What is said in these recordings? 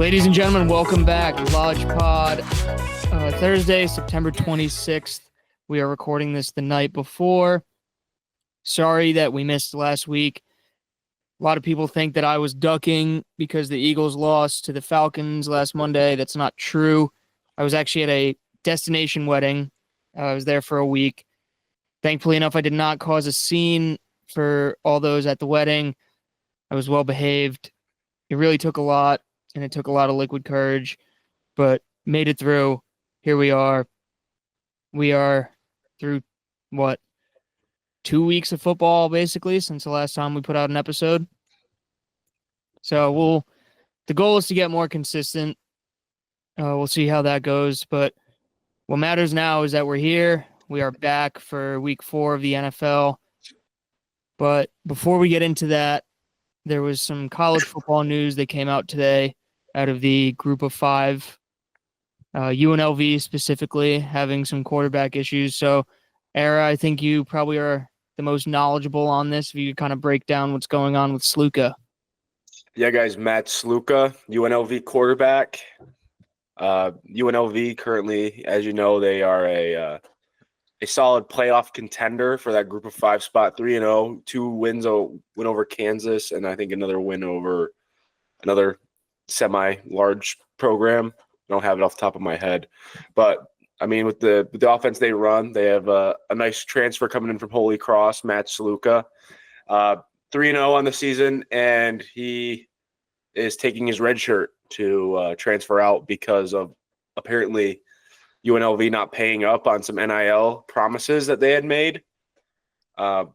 Ladies and gentlemen, welcome back. Lodge Pod, Thursday, September 26th. We are recording this the night before. Sorry that we missed last week. A lot of people think that I was ducking because the Eagles lost to the Falcons last Monday. That's not true. I was actually at a destination wedding. I was there for a week. Thankfully enough, I did not cause a scene for all those at the wedding. I was well behaved. It really took a lot, and it took a lot of liquid courage, but made it through. Here we are. We are through, 2 weeks of football, basically, since the last time we put out an episode. So the goal is to get more consistent. We'll see how that goes, but what matters now is that we're here. We are back for week 4 of the NFL. But before we get into that, there was some college football news that came out today out of the group of 5. UNLV specifically having some quarterback issues. So, Era, I think you probably are the most knowledgeable on this. If you could kind of break down what's going on with Sluka. Yeah, guys, Matt Sluka, UNLV quarterback. UNLV currently, as you know, they are a solid playoff contender for that group of 5 spot, 3-0, 2 wins, a win over Kansas, and I think another win over another semi-large program. I don't have it off the top of my head. But, I mean, with the offense they run, they have a nice transfer coming in from Holy Cross, Matt Sluka. 3-0 on the season, and he is taking his red shirt to transfer out because of apparently UNLV not paying up on some NIL promises that they had made. And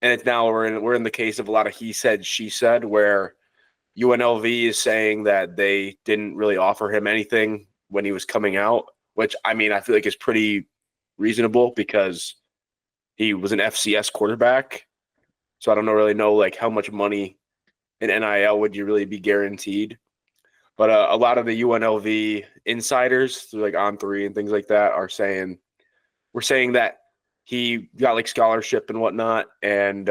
it's now we're in the case of a lot of he said, she said, where UNLV is saying that they didn't really offer him anything when he was coming out, which, I mean, I feel like is pretty reasonable because he was an FCS quarterback. So I don't really know like how much money in NIL would you really be guaranteed. But a lot of the UNLV insiders through like On3 and things like that we're saying that he got like scholarship and whatnot. And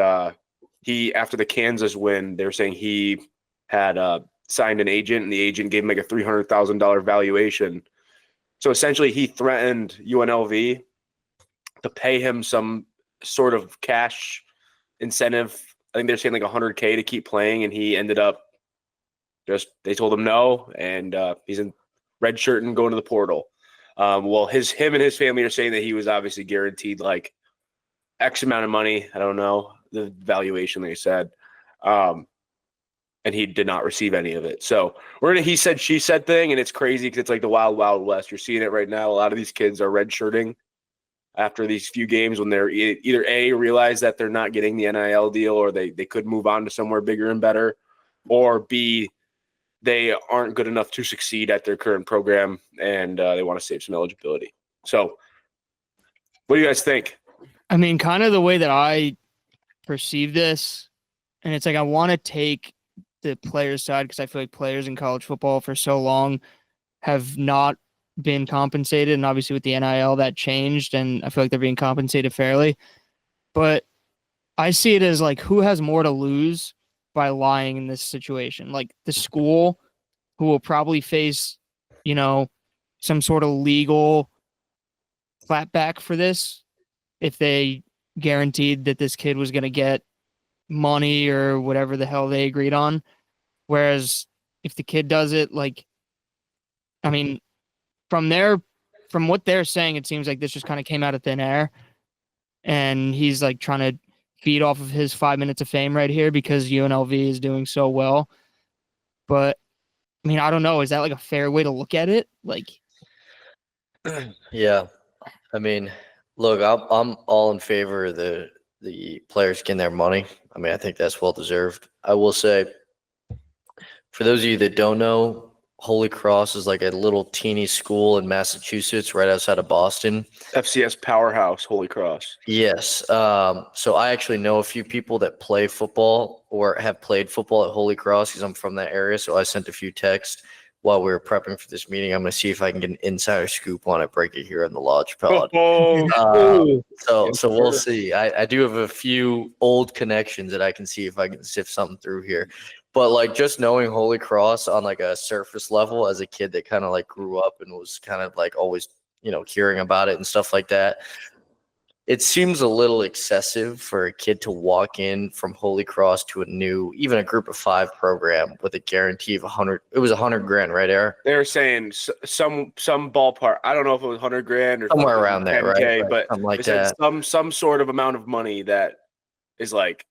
he, after the Kansas win, they're saying he had signed an agent, and the agent gave him like a $300,000 valuation. So essentially he threatened UNLV to pay him some sort of cash incentive. I think they're saying like $100K to keep playing, and he ended up they told him no, and he's in red shirt and going to the portal. Well, him and his family are saying that he was obviously guaranteed like X amount of money. I don't know the valuation they said. And he did not receive any of it. So we're in a he said, she said thing, and it's crazy because it's like the wild, wild west. You're seeing it right now. A lot of these kids are redshirting after these few games when they're either A, realize that they're not getting the NIL deal, or they could move on to somewhere bigger and better, or B, they aren't good enough to succeed at their current program, and they want to save some eligibility. So what do you guys think? I mean, kind of the way that I perceive this, and it's like I want to take the players' side because I feel like players in college football for so long have not been compensated, and obviously with the NIL that changed, and I feel like they're being compensated fairly. But I see it as like who has more to lose by lying in this situation? Like the school, who will probably face, some sort of legal clapback for this if they guaranteed that this kid was going to get money or whatever the hell they agreed on. Whereas if the kid does it, like, I mean, from what they're saying, it seems like this just kind of came out of thin air, and he's like trying to feed off of his 5 minutes of fame right here because UNLV is doing so well. But I mean, I don't know. Is that like a fair way to look at it? Like, yeah. I mean, look, I'm all in favor of the players getting their money. I mean, I think that's well deserved. I will say, for those of you that don't know, Holy Cross is like a little teeny school in Massachusetts, right outside of Boston. FCS powerhouse, Holy Cross. Yes. So I actually know a few people that play football or have played football at Holy Cross because I'm from that area. So I sent a few texts while we were prepping for this meeting. I'm going to see if I can get an insider scoop on it, break it here in the Lodge Pod. So we'll see. I do have a few old connections that I can see if I can sift something through here. But like just knowing Holy Cross on like a surface level as a kid that kind of like grew up and was kind of like always, hearing about it and stuff like that. It seems a little excessive for a kid to walk in from Holy Cross to even a group of 5 program with a guarantee of 100. It was 100 grand, right, Eric? They were saying some ballpark. I don't know if it was 100 grand or Somewhere around there, 10K, right? but Something like they said that. some sort of amount of money that is like,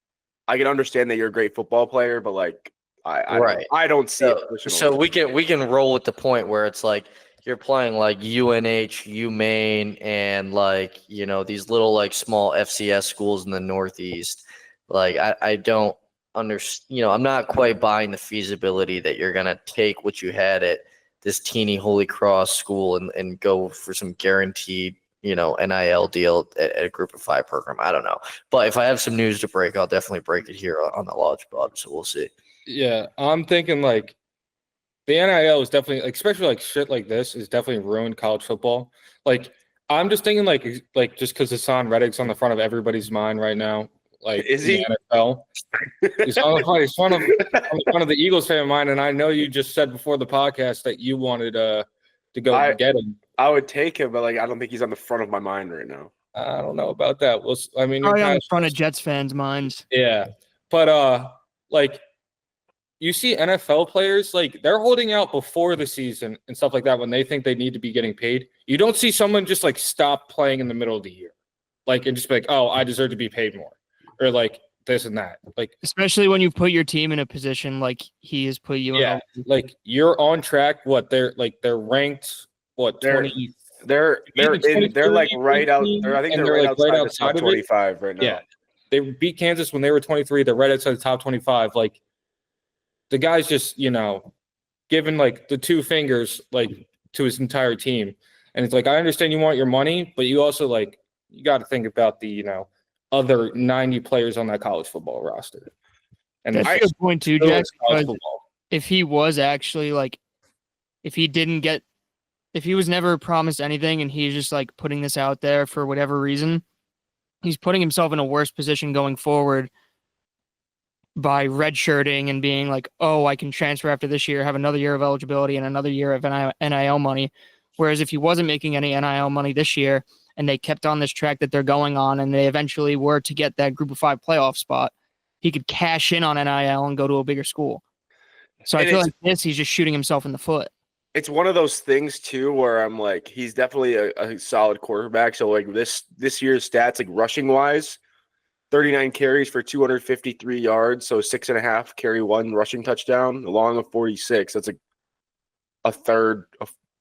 I can understand that you're a great football player, but like I don't see it personally. So we can roll with the point where it's like you're playing like UNH, UMaine, and like these little like small FCS schools in the Northeast. Like I don't understand. I'm not quite buying the feasibility that you're gonna take what you had at this teeny Holy Cross school and go for some guaranteed NIL deal at a group of 5 program. I don't know, but if I have some news to break, I'll definitely break it here on the Lodge Pod. So we'll see. Yeah, I'm thinking like the NIL is definitely especially like shit like this is definitely ruined college football. Like I'm just thinking like just because Hassan Reddick's on the front of everybody's mind right now. Like Is he? The NFL? He's on the front of the Eagles fan mind, and I know you just said before the podcast that you wanted to go get him. I would take him, but like I don't think he's on the front of my mind right now. I don't know about that. Well, I mean, Probably on the front of Jets fans' minds. Yeah, but like you see NFL players like they're holding out before the season and stuff like that when they think they need to be getting paid. You don't see someone just like stop playing in the middle of the year, like and just be like, oh, I deserve to be paid more, or like this and that. Like especially when you put your team in a position like he has put you in. Yeah, like you're on track. What they're ranked. What 20? They're like right out. I think they're right outside the top 25 right now. Yeah, they beat Kansas when they were 23. They're right outside the top 25. Like the guy's just giving like the 2 fingers like to his entire team, and it's like I understand you want your money, but you also like you got to think about the other 90 players on that college football roster. And that's a good point too, Jack. If he was actually like, if he was never promised anything and he's just like putting this out there for whatever reason, he's putting himself in a worse position going forward by redshirting and being like, oh, I can transfer after this year, have another year of eligibility and another year of NIL money. Whereas if he wasn't making any NIL money this year and they kept on this track that they're going on and they eventually were to get that group of 5 playoff spot, he could cash in on NIL and go to a bigger school. So I feel like he's just shooting himself in the foot. It's one of those things too where I'm like, he's definitely a solid quarterback. So like this year's stats, like rushing wise, 39 carries for 253 yards, so 6.5 carry 1 rushing touchdown, along with 46. That's like a third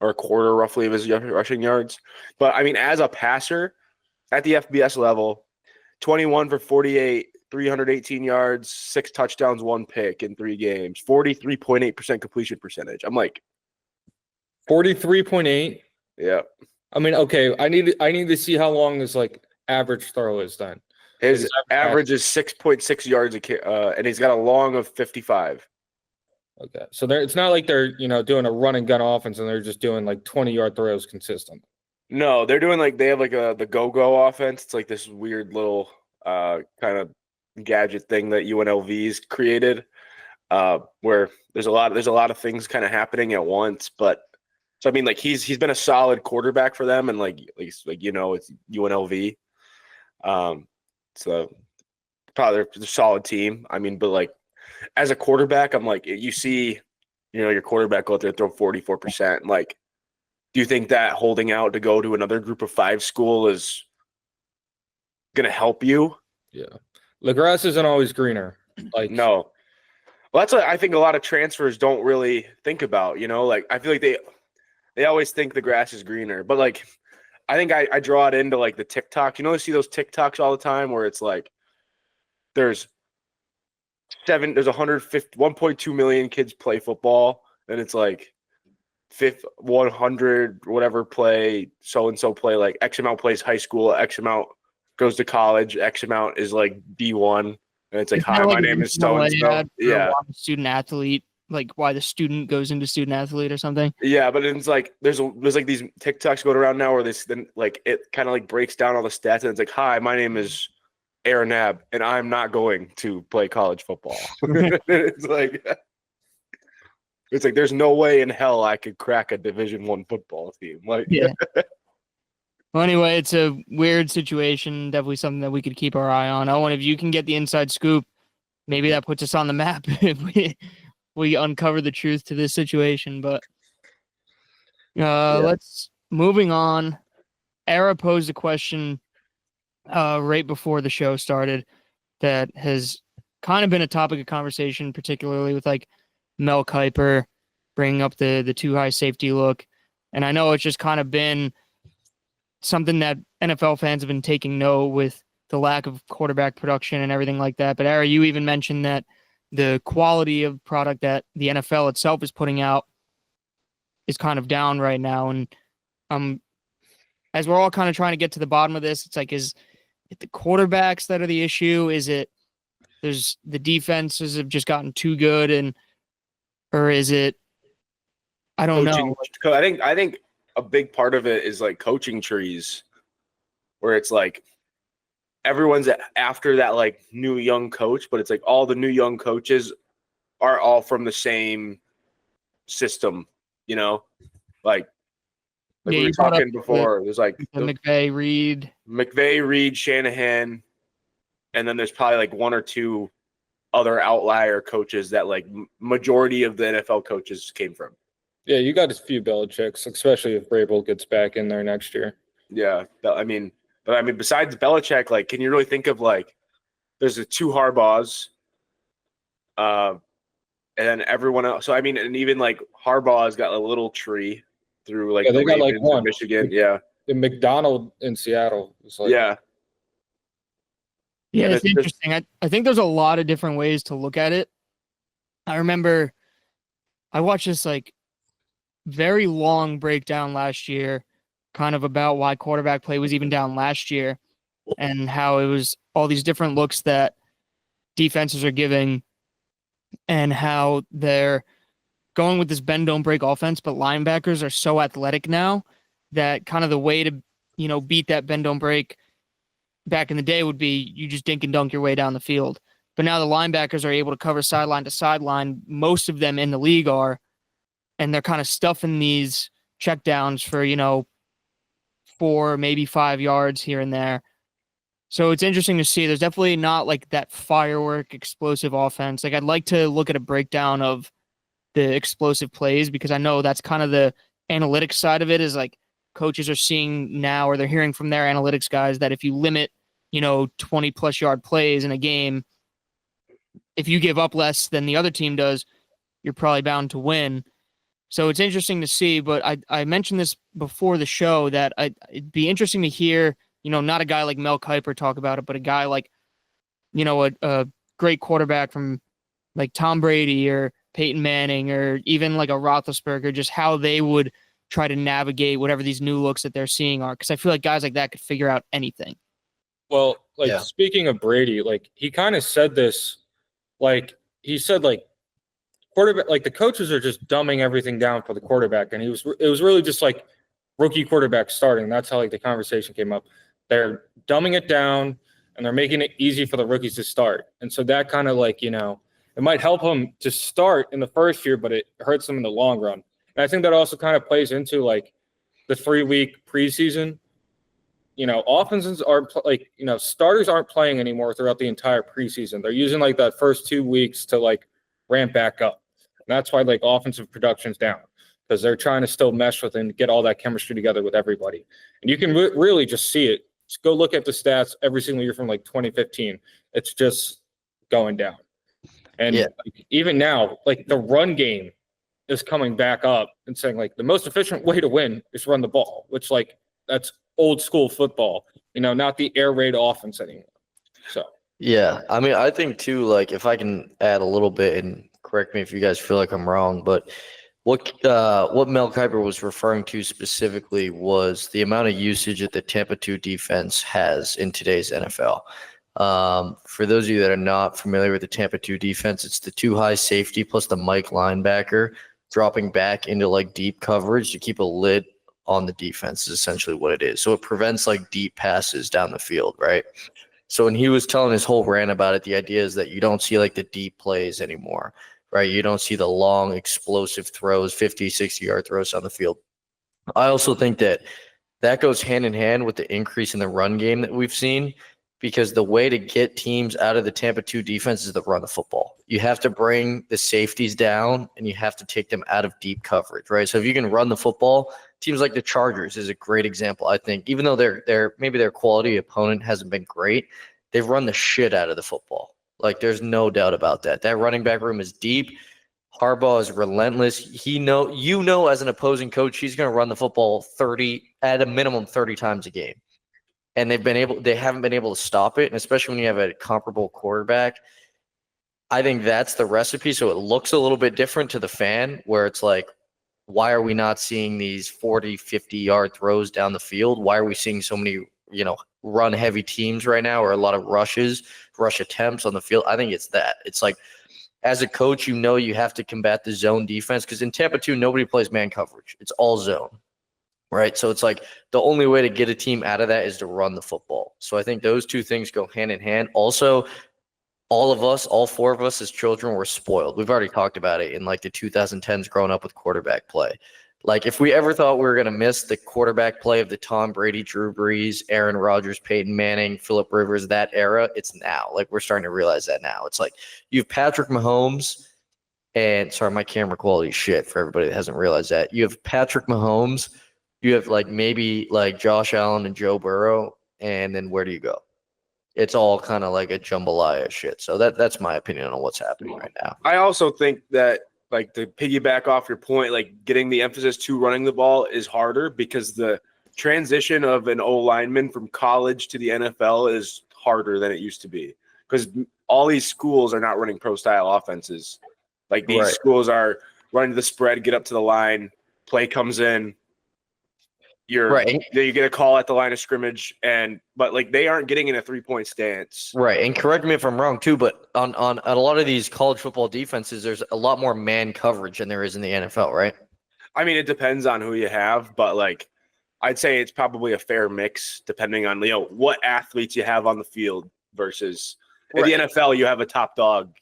or a quarter roughly of his rushing yards. But I mean, as a passer at the FBS level, 21 for 48, 318 yards, 6 touchdowns, 1 pick in 3 games, 43.8% completion percentage. I'm like 43.8. Yeah. I mean, okay, I need to see how long his like average throw is then. His average is 6.6 yards and he's got a long of 55. Okay, so it's not like they're doing a run and gun offense and they're just doing like 20-yard throws consistent. No, they're doing like they have like the go offense. It's like this weird little kind of gadget thing that UNLV's created, where there's a lot of things kind of happening at once. But so I mean, like he's been a solid quarterback for them, and it's UNLV. So probably they're a solid team. I mean, but like as a quarterback, I'm like, you see, your quarterback go out there and throw 44%. Like, do you think that holding out to go to another group of 5 school is going to help you? Yeah. The grass isn't always greener. Like, no. Well, that's what I think a lot of transfers don't really think about, like I feel like they always think the grass is greener, but like, I think I draw it into like the TikTok. You see those TikToks all the time where it's like there's 1.2 million kids play football, and it's like 100 whatever play so-and-so play, like X amount plays high school, X amount goes to college, X amount is like D1, and it's like, hi, my name is so-and-so. Yeah. Student athlete. Like why the student goes into student athlete or something. Yeah, but it's like there's like these TikToks going around now where this then like it kind of like breaks down all the stats and it's like, hi, my name is Aaron Nab, and I'm not going to play college football. It's like there's no way in hell I could crack a Division I football team. Like, Yeah. Well, anyway, it's a weird situation. Definitely something that we could keep our eye on. Owen, if you can get the inside scoop, maybe that puts us on the map if we uncover the truth to this situation. But let's moving on. Era posed a question right before the show started that has kind of been a topic of conversation, particularly with like Mel Kiper bringing up the too high safety look. And I know it's just kind of been something that NFL fans have been taking note with the lack of quarterback production and everything like that. But Ara, you even mentioned that the quality of product that the NFL itself is putting out is kind of down right now. And as we're all kind of trying to get to the bottom of this, it's like, is it the quarterbacks that are the issue? Is it there's the defenses have just gotten too good, or is it? I don't know. I think a big part of it is like coaching trees, where it's like everyone's after that like new young coach, but it's like all the new young coaches are all from the same system, like we were talking before. There's like McVay, Reed, Shanahan, and then there's probably like one or two other outlier coaches that like majority of the NFL coaches came from. Yeah, you got a few Belichicks, especially if Vrabel gets back in there next year. Yeah, I mean, besides Belichick, like, can you really think of like, there's the two Harbaughs, and then everyone else. So I mean, and even like Harbaugh's got a little tree through like they got like one Michigan. Yeah, the McDonald in Seattle was like. Yeah, it's interesting. I think there's a lot of different ways to look at it. I remember I watched this like very long breakdown last year, kind of about why quarterback play was even down last year and how it was all these different looks that defenses are giving and how they're going with this bend don't break offense, but linebackers are so athletic now that kind of the way to, beat that bend don't break back in the day would be you just dink and dunk your way down the field. But now the linebackers are able to cover sideline to sideline. Most of them in the league are, and they're kind of stuffing these checkdowns for, 4, maybe 5 yards here and there. So it's interesting to see. There's definitely not like that firework explosive offense. Like I'd like to look at a breakdown of the explosive plays because I know that's kind of the analytics side of it is like coaches are seeing now or they're hearing from their analytics guys that if you limit, 20 plus yard plays in a game, if you give up less than the other team does, you're probably bound to win. So it's interesting to see, but I mentioned this before the show that it'd be interesting to hear, not a guy like Mel Kiper talk about it, but a guy like, a great quarterback from like Tom Brady or Peyton Manning or even like a Roethlisberger, just how they would try to navigate whatever these new looks that they're seeing are. Because I feel like guys like that could figure out anything. Well, Speaking of Brady, like he kind of said this, like he said like quarterback, like the coaches are just dumbing everything down for the quarterback, and it was really just like rookie quarterback starting. That's how like the conversation came up. They're dumbing it down and they're making it easy for the rookies to start, and so that kind of like it might help them to start in the first year, but it hurts them in the long run. And I think that also kind of plays into like the 3-week preseason. Offenses are like starters aren't playing anymore throughout the entire preseason. They're using like that first 2 weeks to like ramp back up. And that's why like offensive production's down because they're trying to still mesh with and get all that chemistry together with everybody. And you can really just see it. Just go look at the stats every single year from like 2015. It's just going down. And even now, like the run game is coming back up and saying like the most efficient way to win is run the ball, which like that's old school football, not the air raid offense anymore. So yeah, I mean, I think too, like if I can add a little bit and correct me if you guys feel like I'm wrong, but what Mel Kiper was referring to specifically was the amount of usage that the Tampa 2 defense has in today's NFL. For those of you that are not familiar with the Tampa 2 defense, it's the 2 high safety plus the Mike linebacker dropping back into like deep coverage to keep a lid on the defense is essentially what it is. So it prevents like deep passes down the field, right? So when he was telling his whole rant about it, the idea is that you don't see like the deep plays anymore, right? You don't see the long explosive throws, 50, 60-yard throws on the field. I also think that goes hand in hand with the increase in the run game that we've seen, because the way to get teams out of the Tampa 2 defense is to run the football. You have to bring the safeties down and you have to take them out of deep coverage, right? So if you can run the football, teams like the Chargers is a great example, I think. Even though maybe their quality opponent hasn't been great, they've run the shit out of the football. Like, there's no doubt about that. That running back room is deep. Harbaugh is relentless. As an opposing coach, he's going to run the football 30 at a minimum 30 times a game. And they haven't been able to stop it. And especially when you have a comparable quarterback, I think that's the recipe. So it looks a little bit different to the fan, where it's like, why are we not seeing these 40, 50-yard throws down the field? Why are we seeing so many, run heavy teams right now, or a lot of rush attempts on the field? I think it's that. It's like, as a coach, you have to combat the zone defense, because in Tampa 2, nobody plays man coverage. It's all zone, right? So it's like the only way to get a team out of that is to run the football. So I think those two things go hand in hand. Also, all four of us as children were spoiled. We've already talked about it in like the 2010s growing up with quarterback play. Like, if we ever thought we were going to miss the quarterback play of the Tom Brady, Drew Brees, Aaron Rodgers, Peyton Manning, Phillip Rivers, that era, it's now. Like, we're starting to realize that now. It's like you have Patrick Mahomes, and sorry, my camera quality is shit for everybody that hasn't realized that. You have Patrick Mahomes, you have like maybe like Josh Allen and Joe Burrow, and then where do you go? It's all kind of like a jambalaya shit. So that's my opinion on what's happening right now. I also think that, like, to piggyback off your point, like, getting the emphasis to running the ball is harder, because the transition of an O lineman from college to the NFL is harder than it used to be, because all these schools are not running pro style offenses. Like, these schools are running to the spread, get up to the line, play comes in, you get a call at the line of scrimmage, but like, they aren't getting in a 3-point stance. Right. And correct me if I'm wrong too, but on a lot of these college football defenses, there's a lot more man coverage than there is in the NFL, right? I mean, it depends on who you have, but like, I'd say it's probably a fair mix depending on, what athletes you have on the field versus in the NFL, you have a top dog,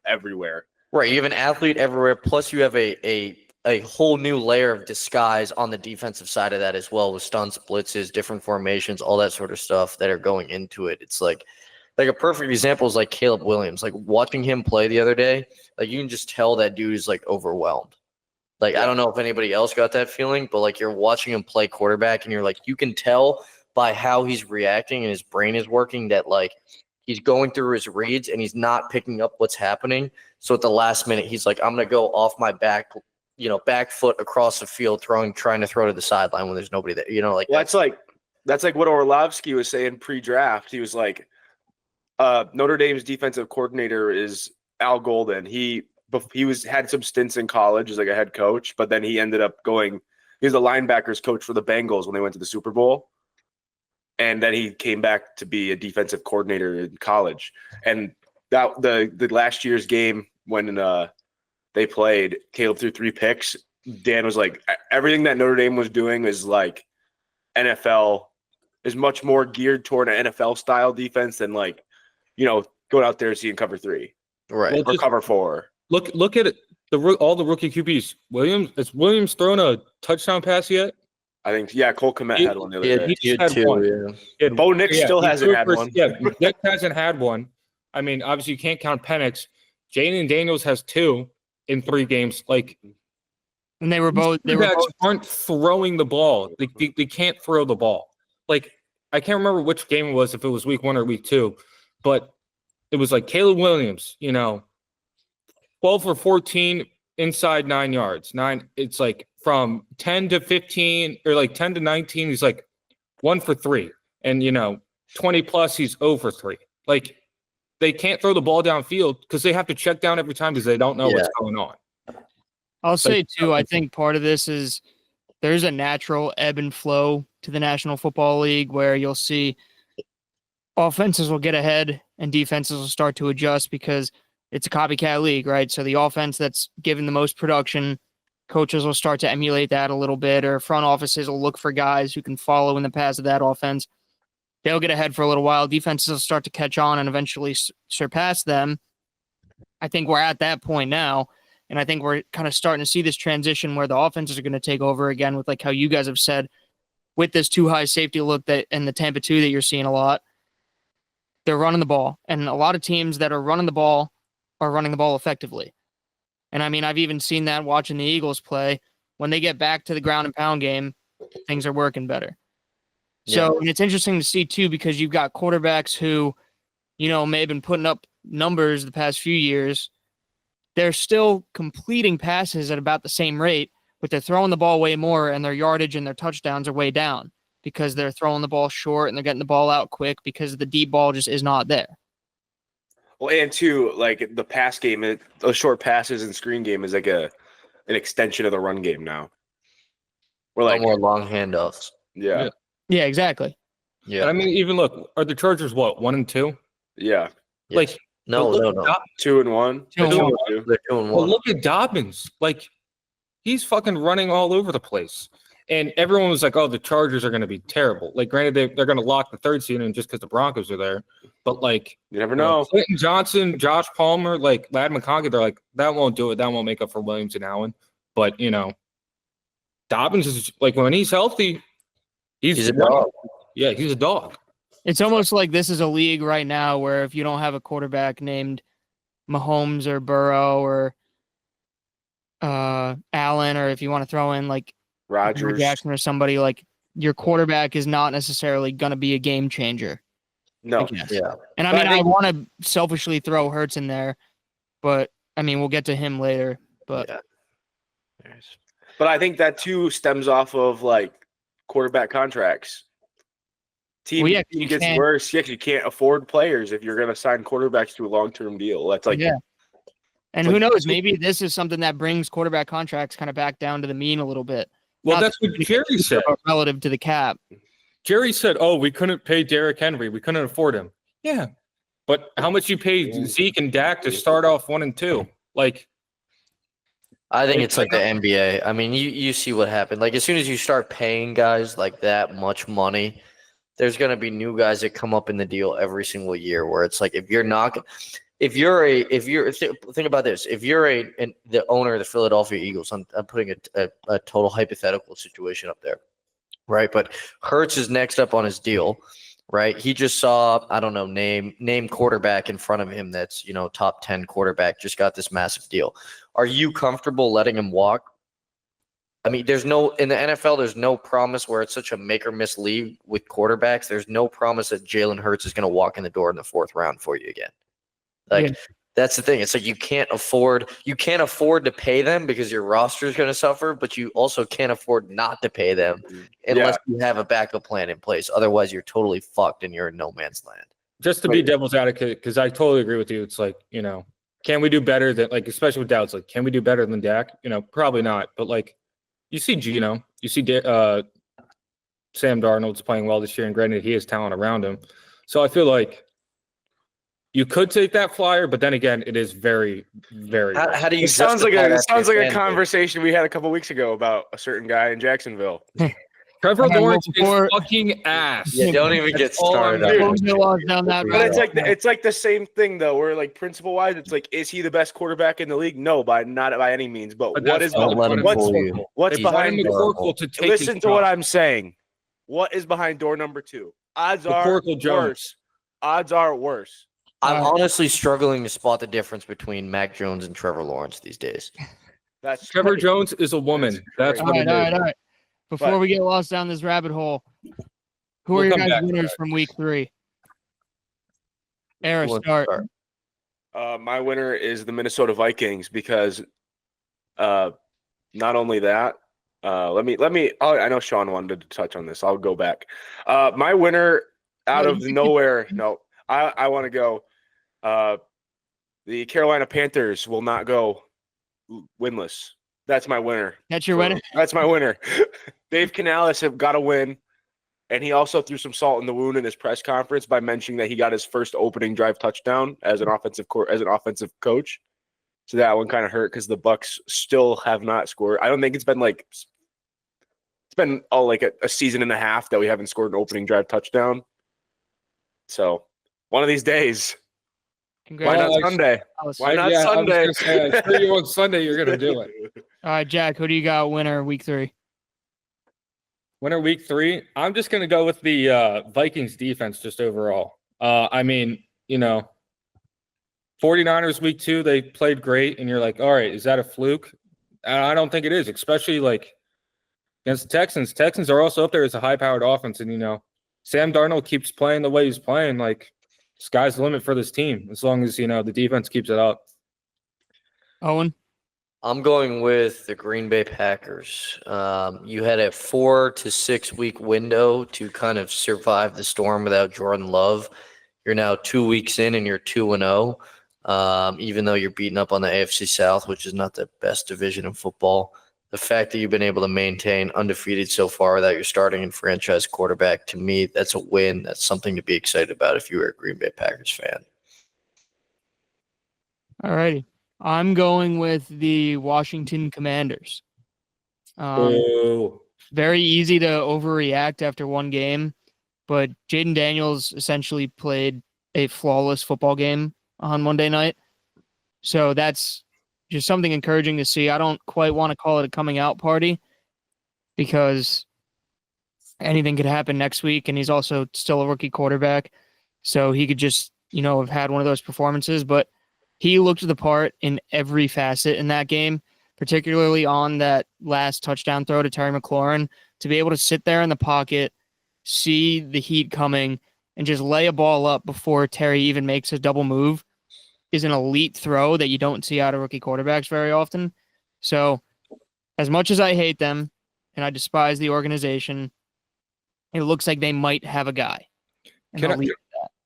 everywhere. Right. You have an athlete everywhere. Plus you have a whole new layer of disguise on the defensive side of that as well, with stunts, blitzes, different formations, all that sort of stuff that are going into it. It's like a perfect example is like Caleb Williams. Like, watching him play the other day, like, you can just tell that dude is like overwhelmed. Like, I don't know if anybody else got that feeling, but like, you're watching him play quarterback and you're like, you can tell by how he's reacting and his brain is working that like he's going through his reads and he's not picking up what's happening. So at the last minute, he's like, I'm going to go off my back foot across the field, trying to throw to the sideline when there's nobody there. Well, that's like what Orlovsky was saying pre-draft. He was like, Notre Dame's defensive coordinator is Al Golden. He had some stints in college as like a head coach, but then he ended up he was the linebackers coach for the Bengals when they went to the Super Bowl. And then he came back to be a defensive coordinator in college. And that the last year's game when they played, Caleb threw 3 picks. Dan was like, everything that Notre Dame was doing is like NFL, is much more geared toward an NFL style defense than like, going out there and seeing cover 3, right, or cover 4. Look at it. All the rookie QBs. Has Williams thrown a touchdown pass yet? I think, Cole Kmet had one the other day. He had two, yeah. Bo Nix still hasn't had one. Yeah, Nick hasn't had one. I mean, obviously you can't count Penix. Jaden Daniels has 2 in 3 games. Like, and they were both aren't throwing the ball. They can't throw the ball. Like, I can't remember which game it was, if it was week 1 or week 2, but it was like Caleb Williams, 12 for 14 inside 9 yards. It's like from 10 to 15 or like 10 to 19, he's like 1 for 3. And 20 plus, he's 0 for 3. Like, they can't throw the ball downfield because they have to check down every time because they don't know what's going on. I'll say too, I think part of this is there's a natural ebb and flow to the National Football League where you'll see offenses will get ahead and defenses will start to adjust because it's a copycat league, right? So the offense that's given the most production, coaches will start to emulate that a little bit, or front offices will look for guys who can follow in the path of that offense. they'll get ahead for a little while. Defenses will start to catch on and eventually surpass them. I think we're at that point now. And I think we're kind of starting to see this transition where the offenses are going to take over again with like how you guys have said with this too high safety look that and the Tampa 2 that you're seeing a lot. They're running the ball. And a lot of teams that are running the ball are running the ball effectively. And I mean, I've even seen that watching the Eagles play. When they get back to the ground and pound game, things are working better. So, and it's interesting to see too, because you've got quarterbacks who, may have been putting up numbers the past few years. They're still completing passes at about the same rate, but they're throwing the ball way more, and their yardage and their touchdowns are way down because they're throwing the ball short and they're getting the ball out quick because the deep ball just is not there. Well, and too, like the pass game, those short passes and screen game is like an extension of the run game now. We're No like more long handoffs. Yeah. Yeah, exactly. Yeah. And I mean, even look, are the Chargers what, 1-2? Yeah. Like, No. 2-1. 2-1. They're 2-1. Well, look at Dobbins. Like, he's fucking running all over the place. And everyone was like, oh, the Chargers are going to be terrible. Like, granted, they're going to lock the third seed in just because the Broncos are there. But, like, you never know. Clinton Johnson, Josh Palmer, like, Lad McConkey, they're like, that won't do it. That won't make up for Williams and Allen. But, Dobbins is, like, when he's healthy, he's a dog. Yeah, he's a dog. It's almost like this is a league right now where if you don't have a quarterback named Mahomes or Burrow or Allen, or if you want to throw in like Rodgers, Jackson or somebody, like your quarterback is not necessarily going to be a game changer. No. Yeah. And I mean, I want to selfishly throw Hurts in there, but I mean, we'll get to him later. But Yeah. But I think that too stems off of like quarterback contracts. Team gets worse. Yeah, you can't afford players if you're going to sign quarterbacks to a long-term deal. That's like, And who knows? Maybe this is something that brings quarterback contracts kind of back down to the mean a little bit. Well, that's what Jerry said. Relative to the cap. Jerry said, oh, we couldn't pay Derrick Henry. We couldn't afford him. Yeah. But how much you paid Zeke and Dak to start off 1 and 2? Like, I think it's like the NBA. I mean, you see what happened. Like, as soon as you start paying guys like that much money, there's going to be new guys that come up in the deal every single year where it's like, think about this. If you're the owner of the Philadelphia Eagles, I'm putting a total hypothetical situation up there, right? But Hurts is next up on his deal, right? He just saw, I don't know, name quarterback in front of him that's, top 10 quarterback, just got this massive deal. Are you comfortable letting him walk? I mean, in the NFL, there's no promise where it's such a make or miss league with quarterbacks. There's no promise that Jalen Hurts is going to walk in the door in the 4th round for you again. Like, That's the thing. It's like you can't afford to pay them because your roster is going to suffer, but you also can't afford not to pay them unless you have a backup plan in place. Otherwise, you're totally fucked and you're in no man's land. Just to be devil's advocate, because I totally agree with you. It's like, can we do better than, like, especially with doubts, like, can we do better than Dak? Probably not. But, like, you see Geno, you see Sam Darnold's playing well this year, and granted, he has talent around him. So I feel like you could take that flyer, but then again, it is very, very. How do you? It sounds like a conversation we had a couple weeks ago about a certain guy in Jacksonville. Trevor Lawrence is fucking ass. Yeah, don't even get started. But it's like the same thing though. Where like principle wise, it's like, is he the best quarterback in the league? No, not by any means. But what's behind? Listen to what I'm saying. What is behind door number 2? Odds are worse. I'm honestly struggling to spot the difference between Mac Jones and Trevor Lawrence these days. Trevor Jones is a woman. That's what it is. All right. Before we get lost down this rabbit hole, who are your guys' winners from week 3? Eric, start. My winner is the Minnesota Vikings because not only that, let me. I know Sean wanted to touch on this. I'll go back. My winner out of nowhere. No, I want to go. The Carolina Panthers will not go winless. That's my winner. That's your winner? That's my winner. Dave Canales have got to win. And he also threw some salt in the wound in his press conference by mentioning that he got his first opening drive touchdown as an offensive coach. So that one kind of hurt because the Bucs still have not scored. I don't think it's been a season and a half that we haven't scored an opening drive touchdown. So one of these days, why Congratulations. not Sunday? Alice. Why not Yeah, Sunday? I was gonna say, I'm sure you on Sunday you're gonna do it. All right, Jack, who do you got winner week 3? Winter week 3, I'm just going to go with the Vikings defense just overall. I mean, 49ers week 2, they played great, and you're like, all right, is that a fluke? And I don't think it is, especially like against the Texans. Texans are also up there as a high-powered offense, and Sam Darnold keeps playing the way he's playing. Like, sky's the limit for this team as long as the defense keeps it up. Owen? I'm going with the Green Bay Packers. You had a 4 to 6 week window to kind of survive the storm without Jordan Love. You're now 2 weeks in and you're 2-0. Even though you're beating up on the AFC South, which is not the best division in football. The fact that you've been able to maintain undefeated so far without your starting and franchise quarterback, to me, that's a win. That's something to be excited about if you were a Green Bay Packers fan. All righty. I'm going with the Washington Commanders. Oh, Very easy to overreact after one game, but Jaden Daniels essentially played a flawless football game on Monday night. So that's just something encouraging to see. I don't quite want to call it a coming out party because anything could happen next week, and he's also still a rookie quarterback. So he could just, have had one of those performances, but he looked the part in every facet in that game, particularly on that last touchdown throw to Terry McLaurin. To be able to sit there in the pocket, see the heat coming, and just lay a ball up before Terry even makes a double move is an elite throw that you don't see out of rookie quarterbacks very often. So as much as I hate them and I despise the organization, it looks like they might have a guy. And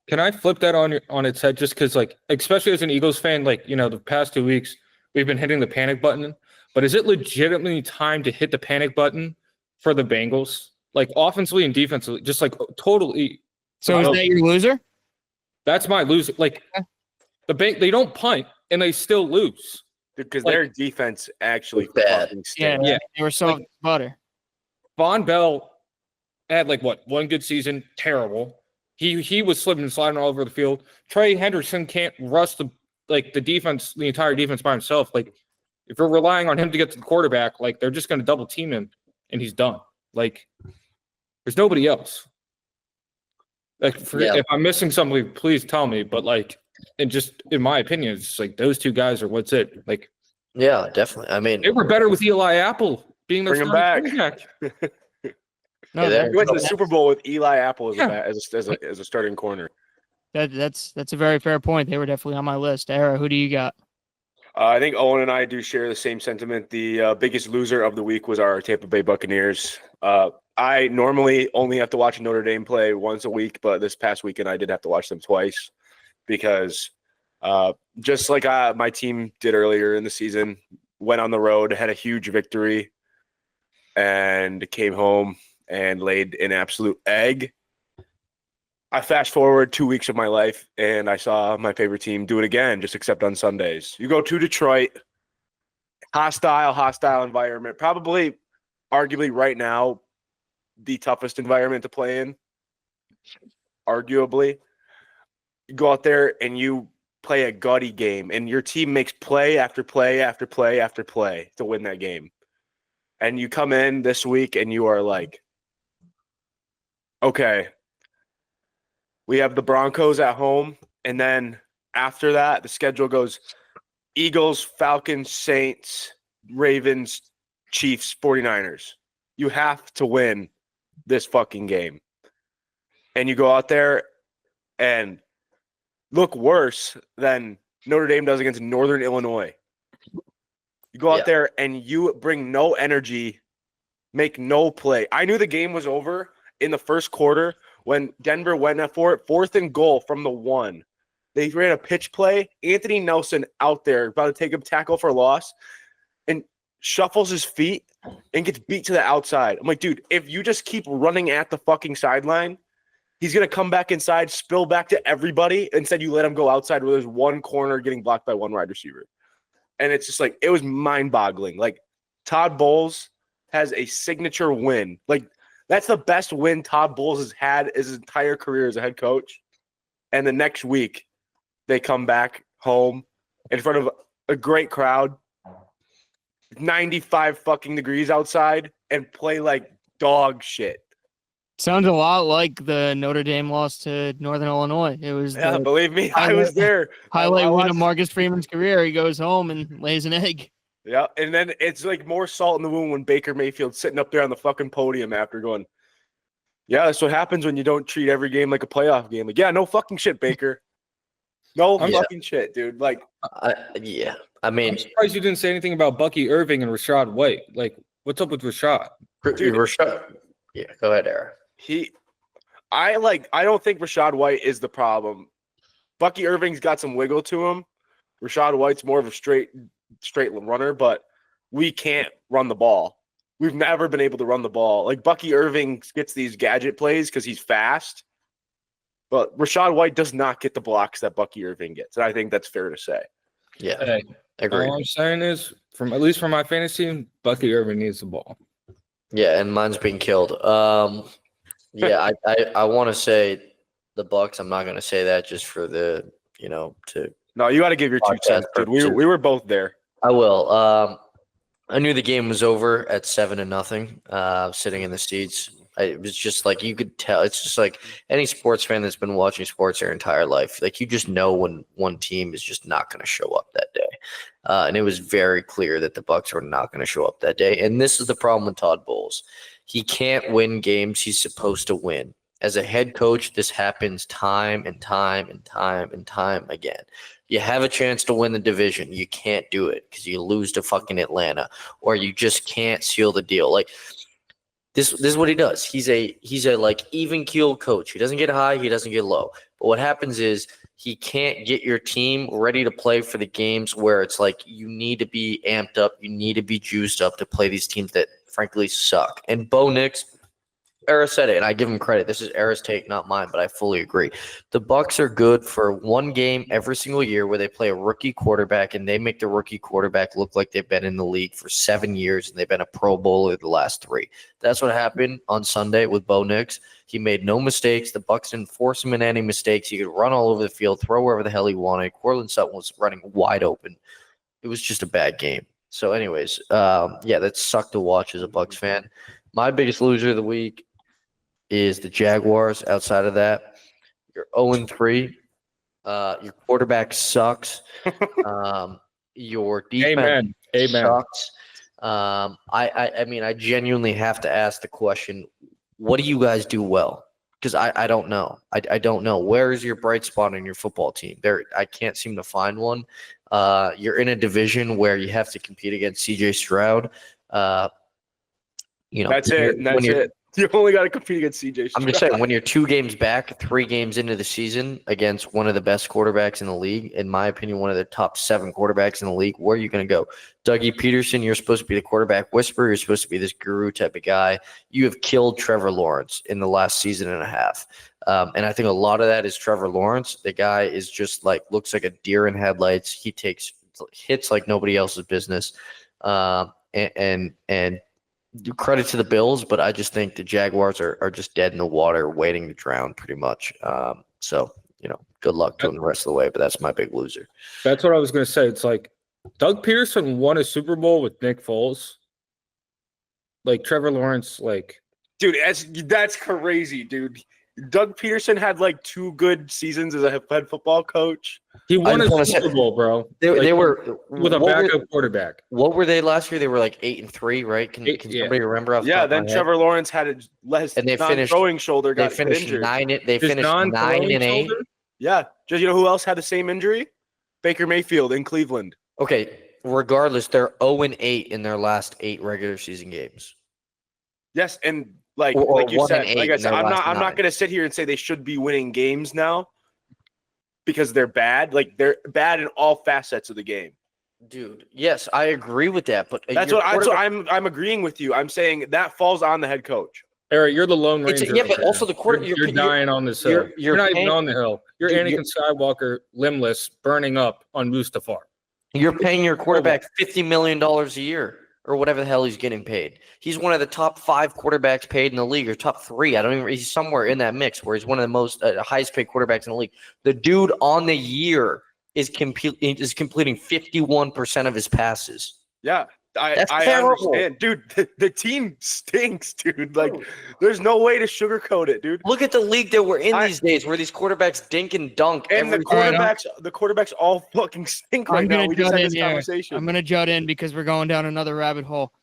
Can I flip that on its head just because, especially as an Eagles fan, the past 2 weeks, we've been hitting the panic button. But is it legitimately time to hit the panic button for the Bengals? Offensively and defensively, just totally. So is that your loser? That's my loser. They don't punt and they still lose. Because their defense actually Bad. fucking stinks. Yeah, they were soft as butter. Von Bell had one good season, terrible. He was slipping and sliding all over the field. Trey Henderson can't rush the defense, the entire defense by himself. If you're relying on him to get to the quarterback, they're just going to double team him, and he's done. There's nobody else. If I'm missing something, please tell me. But and just in my opinion, it's those two guys are what's it. Yeah, definitely. I mean, they were better with Eli Apple being their Bring him starting back. quarterback. No, Yeah, He went to the Super Bowl with Eli Apple Yeah. as a starting corner. that's a very fair point. They were definitely on my list. Era, who do you got? I think Owen and I do share the same sentiment. The biggest loser of the week was our Tampa Bay Buccaneers. I normally only have to watch Notre Dame play once a week, but this past weekend I did have to watch them twice because just like my team did earlier in the season, went on the road, had a huge victory, and came home and laid an absolute egg. I fast forward 2 weeks of my life, and I saw my favorite team do it again, just except on Sundays. You go to Detroit, hostile environment, probably, arguably right now, the toughest environment to play in, arguably. You go out there and you play a gutty game, and your team makes play after play after play after play to win that game. And you come in this week and you are like, okay, we have the Broncos at home, and then after that, the schedule goes Eagles, Falcons, Saints, Ravens, Chiefs, 49ers. You have to win this fucking game. And you go out there and look worse than Notre Dame does against Northern Illinois. You go out there and you bring no energy, make no play. I knew the game was over in the first quarter when Denver went for it, 4th and goal from the 1. They ran a pitch play. Anthony Nelson out there about to take a tackle for loss and shuffles his feet and gets beat to the outside. I'm like, dude, if you just keep running at the fucking sideline, he's going to come back inside, spill back to everybody. Instead, you let him go outside where there's one corner getting blocked by one wide receiver. And it's just it was mind-boggling. Todd Bowles has a signature win. That's the best win Todd Bowles has had his entire career as a head coach. and the next week they come back home in front of a great crowd, 95 fucking degrees outside, and play like dog shit. Sounds a lot like the Notre Dame loss to Northern Illinois. It was Yeah, the believe me, I was there. highlight I win of watched- Marcus Freeman's career. He goes home and lays an egg. Yeah, and then it's like more salt in the wound when Baker Mayfield's sitting up there on the fucking podium after going, yeah, that's what happens when you don't treat every game like a playoff game. Like, yeah, no fucking shit, Baker. No I'm- fucking shit, dude. Like, Yeah. I mean, I'm surprised you didn't say anything about Bucky Irving and Rashad White. Like, what's up with Rashad? dude. Rashad. Yeah, go ahead, Eric. I don't think Rashad White is the problem. Bucky Irving's got some wiggle to him. Rashad White's more of a straight runner, but we can't run the ball. We've never been able to run the ball. Like Bucky Irving gets these gadget plays because he's fast, but Rashad White does not get the blocks that Bucky Irving gets. And I think that's fair to say. Yeah, Hey, agree. all I'm saying is, at least for my fantasy, Bucky Irving needs the ball. Yeah, and mine's being killed. Yeah, I want to say the Bucs. I'm not going to say that just for the to. No, you got to give your 2 Podcast cents, dude. We were both there. I will. I knew the game was over at 7-0. Sitting in the seats, it was just like you could tell. It's just like any sports fan that's been watching sports their entire life. Like you just know when one team is just not going to show up that day, and it was very clear that the Bucs were not going to show up that day. And this is the problem with Todd Bowles. He can't win games he's supposed to win. As a head coach, this happens time and time and time and time again. You have a chance to win the division. You can't do it because you lose to fucking Atlanta, or you just can't seal the deal. Like this is what he does. He's a like even keel coach. He doesn't get high, he doesn't get low. But what happens is he can't get your team ready to play for the games where it's like you need to be amped up, you need to be juiced up to play these teams that frankly suck. And Bo Nix, Era said it, and I give him credit. This is Era's take, not mine, but I fully agree. The Bucs are good for one game every single year where they play a rookie quarterback, and they make the rookie quarterback look like they've been in the league for 7 years, and they've been a Pro Bowler the last 3. That's what happened on Sunday with Bo Nix. He made no mistakes. The Bucs didn't force him into any mistakes. He could run all over the field, throw wherever the hell he wanted. Courtland Sutton was running wide open. It was just a bad game. So, anyways, yeah, that sucked to watch as a Bucs fan. My biggest loser of the week is the Jaguars. Outside of that, you're 0-3. Your quarterback sucks. Your defense Amen. sucks. I mean, I genuinely have to ask the question, what do you guys do well? Because I don't know. I don't know. Where is your bright spot in your football team? I can't seem to find one. You're in a division where you have to compete against CJ Stroud. That's it. And that's it. You only got to compete against CJ Stroud. I'm just saying, when you're 2 games back, 3 games into the season against one of the best quarterbacks in the league, in my opinion, one of the top 7 quarterbacks in the league, where are you going to go? Dougie Peterson, you're supposed to be the quarterback whisperer. You're supposed to be this guru type of guy. You have killed Trevor Lawrence in the last season and a half. And I think a lot of that is Trevor Lawrence. The guy is just like, looks like a deer in headlights. He takes hits like nobody else's business. And credit to the Bills, but I just think the Jaguars are just dead in the water, waiting to drown pretty much. So, good luck to them the rest of the way, but that's my big loser. That's what I was going to say. It's like Doug Peterson won a Super Bowl with Nick Foles. Like Trevor Lawrence, dude, that's crazy, dude. Doug Peterson had like 2 good seasons as a head football coach. he won a Super Bowl, bro. They were with a backup quarterback. What were they last year? They were like 8-3, right? Can somebody remember? Off the top of Then my head? Trevor Lawrence had a less And they finished- throwing shoulder. They Got finished injured. 9. They His finished non-throwing 9-8. shoulder? Yeah, just who else had the same injury? Baker Mayfield in Cleveland. Okay, regardless, they're 0-8 in their last 8 regular season games. Yes, and like Or you said, 1-8 like I in said, their I'm last not 9. going to sit here and say they should be winning games now because they're bad. Like they're bad in all facets of the game. Dude, yes, I agree with that, but That's what I'm agreeing with you. I'm saying that falls on the head coach. Eric, you're the Lone Ranger. Yeah, but right also now. the quarter. You're dying on this hill. You're not even on the hill. You're Dude, Anakin Skywalker, limbless, burning up on Mustafar. You're paying your quarterback $50 million a year. or whatever the hell he's getting paid. He's one of the top 5 quarterbacks paid in the league, or top 3. I don't even. He's somewhere in that mix where he's one of the most highest paid quarterbacks in the league. The dude on the year is completing 51% of his passes. Yeah. That's I terrible. understand. Dude, the team stinks, dude. Like, there's no way to sugarcoat it, dude. Look at the league that we're in these days, where these quarterbacks dink and dunk. And the quarterbacks all fucking stink right now. We just had this conversation. I'm gonna jut in because we're going down another rabbit hole.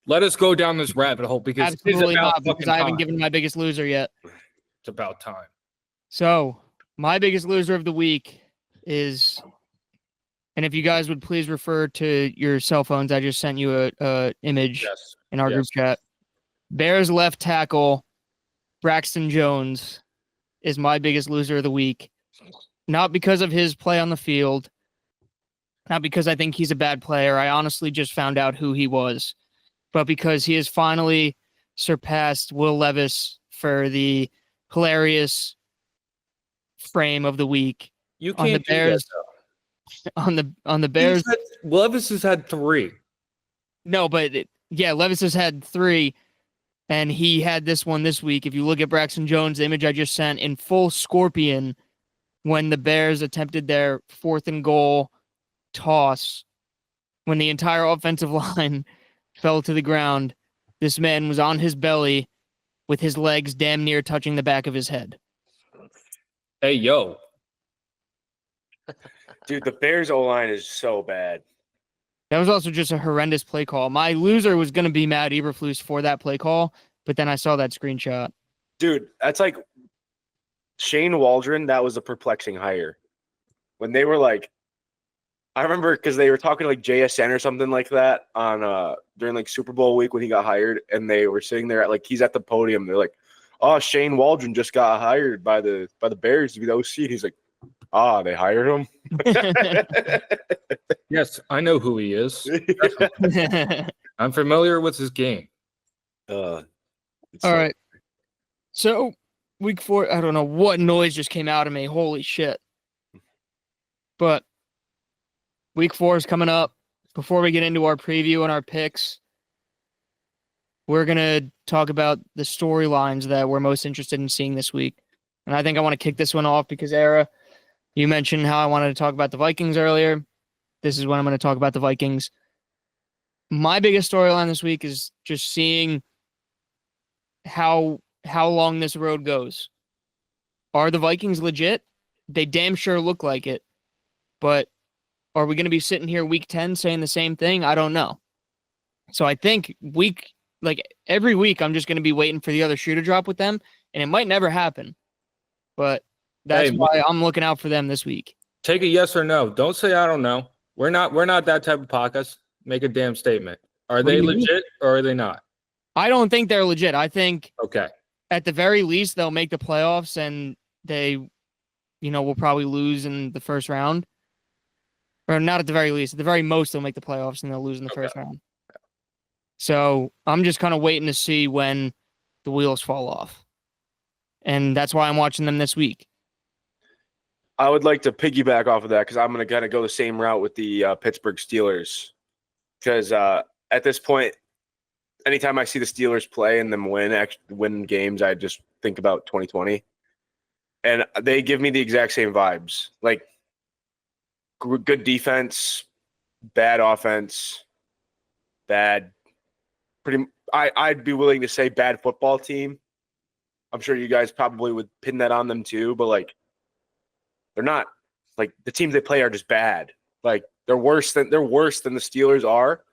Let us go down this rabbit hole because Absolutely it's about not, because I haven't given my biggest loser yet. It's about time. So my biggest loser of the week is, and if you guys would please refer to your cell phones, I just sent you a image in our group chat. Bears left tackle Braxton Jones is my biggest loser of the week. Not because of his play on the field, not because I think he's a bad player. I honestly just found out who he was, but because he has finally surpassed Will Levis for the hilarious frame of the week. You can't on the Bears. On the Bears, Levis has had 3. No, but Levis has had 3, and he had this one this week. If you look at Braxton Jones, the image I just sent, in full scorpion, when the Bears attempted their 4th and goal toss, when the entire offensive line fell to the ground, this man was on his belly with his legs damn near touching the back of his head. Hey, yo. Dude, the Bears O-line is so bad. That was also just a horrendous play call. My loser was going to be Matt Eberflus for that play call, but then I saw that screenshot. Dude, that's like Shane Waldron. That was a perplexing hire. When they were like, I remember because they were talking to like JSN or something like that on during like Super Bowl week when he got hired, and they were sitting there at he's at the podium. They're like, "Oh, Shane Waldron just got hired by the Bears to be the OC." He's like, they hired him. Yes, I know who he is. I'm familiar with his game. All right. So, week 4, I don't know what noise just came out of me. Holy shit. But week 4 is coming up. Before we get into our preview and our picks, we're going to talk about the storylines that we're most interested in seeing this week. And I think I want to kick this one off because, Era, you mentioned how I wanted to talk about the Vikings earlier. This is when I'm going to talk about the Vikings. My biggest storyline this week is just seeing how long this road goes. Are the Vikings legit? They damn sure look like it. But are we going to be sitting here week 10 saying the same thing? I don't know. So I think every week I'm just going to be waiting for the other shoe to drop with them, and it might never happen. But that's why I'm looking out for them this week. Take a yes or no. Don't say I don't know. We're not that type of podcast. Make a damn statement. Are they legit or are they not? I don't think they're legit. I think at the very least they'll make the playoffs, and they, will probably lose in the first round. Or not at the very least. At the very most, they'll make the playoffs and they'll lose in the first round. So I'm just kind of waiting to see when the wheels fall off. And that's why I'm watching them this week. I would like to piggyback off of that because I'm going to kind of go the same route with the Pittsburgh Steelers. Because at this point, anytime I see the Steelers play and them win games, I just think about 2020. And they give me the exact same vibes. Like, good defense, bad offense, I'd be willing to say bad football team. I'm sure you guys probably would pin that on them too, but they're not. The teams they play are just bad. They're worse than the Steelers are.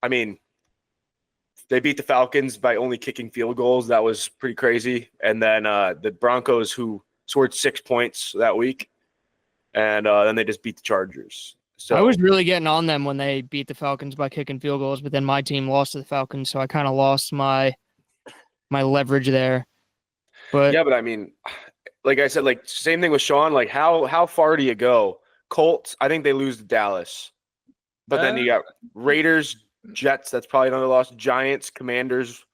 They beat the Falcons by only kicking field goals. That was pretty crazy. And then the Broncos, who scored 6 points that week, and then they just beat the Chargers. So I was really getting on them when they beat the Falcons by kicking field goals, but then my team lost to the Falcons, so I kind of lost my leverage there. But yeah, but like I said, same thing with Sean. How far do you go? Colts, I think they lose to Dallas, but then you got Raiders, Jets. That's probably another loss. Giants, Commanders,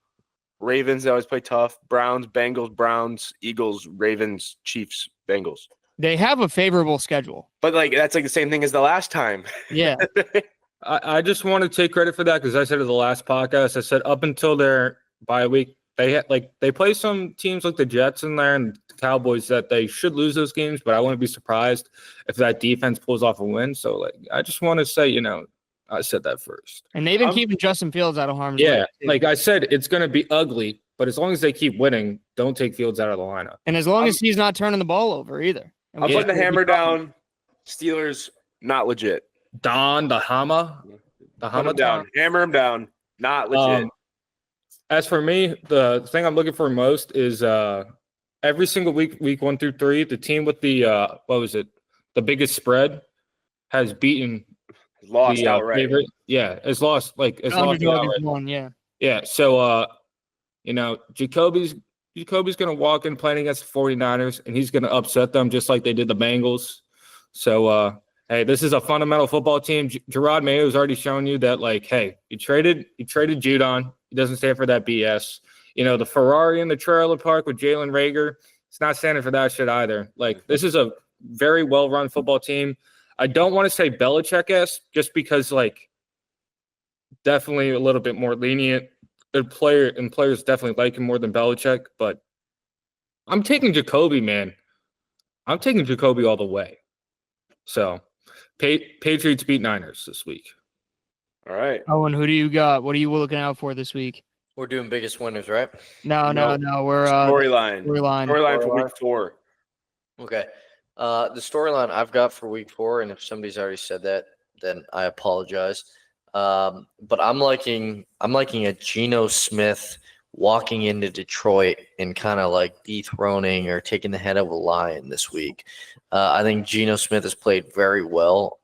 Ravens. They always play tough. Browns, Bengals, Browns, Eagles, Ravens, Chiefs, Bengals. They have a favorable schedule. But that's the same thing as the last time. Yeah. I just want to take credit for that because I said in the last podcast, I said up until their bye week, they play some teams like the Jets in there and the Cowboys that they should lose those games, but I wouldn't be surprised if that defense pulls off a win. So I just want to say, I said that first. And they've been keeping Justin Fields out of harm's way. Yeah, like I said, it's going to be ugly, but as long as they keep winning, don't take Fields out of the lineup. And as long as he's not turning the ball over either. I'm putting the hammer down. Steelers, not legit. The Hama down. Hammer him down. Not legit. As for me, the thing I'm looking for most is every single week 1 through 3, the team with the the biggest spread has beaten lost outright. Favorite. Yeah, it's lost Underdog is one, yeah. Yeah, so Jacoby's gonna walk in playing against the 49ers, and he's gonna upset them just like they did the Bengals. So hey, this is a fundamental football team. Gerard Mayo's already shown you that, hey, you traded Judon. He doesn't stand for that BS. The Ferrari in the trailer park with Jalen Reagor, it's not standing for that shit either. This is a very well-run football team. I don't want to say Belichick-esque just because, definitely a little bit more lenient. Players definitely like him more than Belichick, but I'm taking Jacoby, man. I'm taking Jacoby all the way. So, Patriots beat Niners this week. All right. Oh, and who do you got? What are you looking out for this week? We're doing biggest winners, right? No. We're storyline for week 4. Okay. The storyline I've got for week 4, and if somebody's already said that, then I apologize. But I'm liking a Geno Smith walking into Detroit and kind of dethroning or taking the head of a lion this week. I think Geno Smith has played very well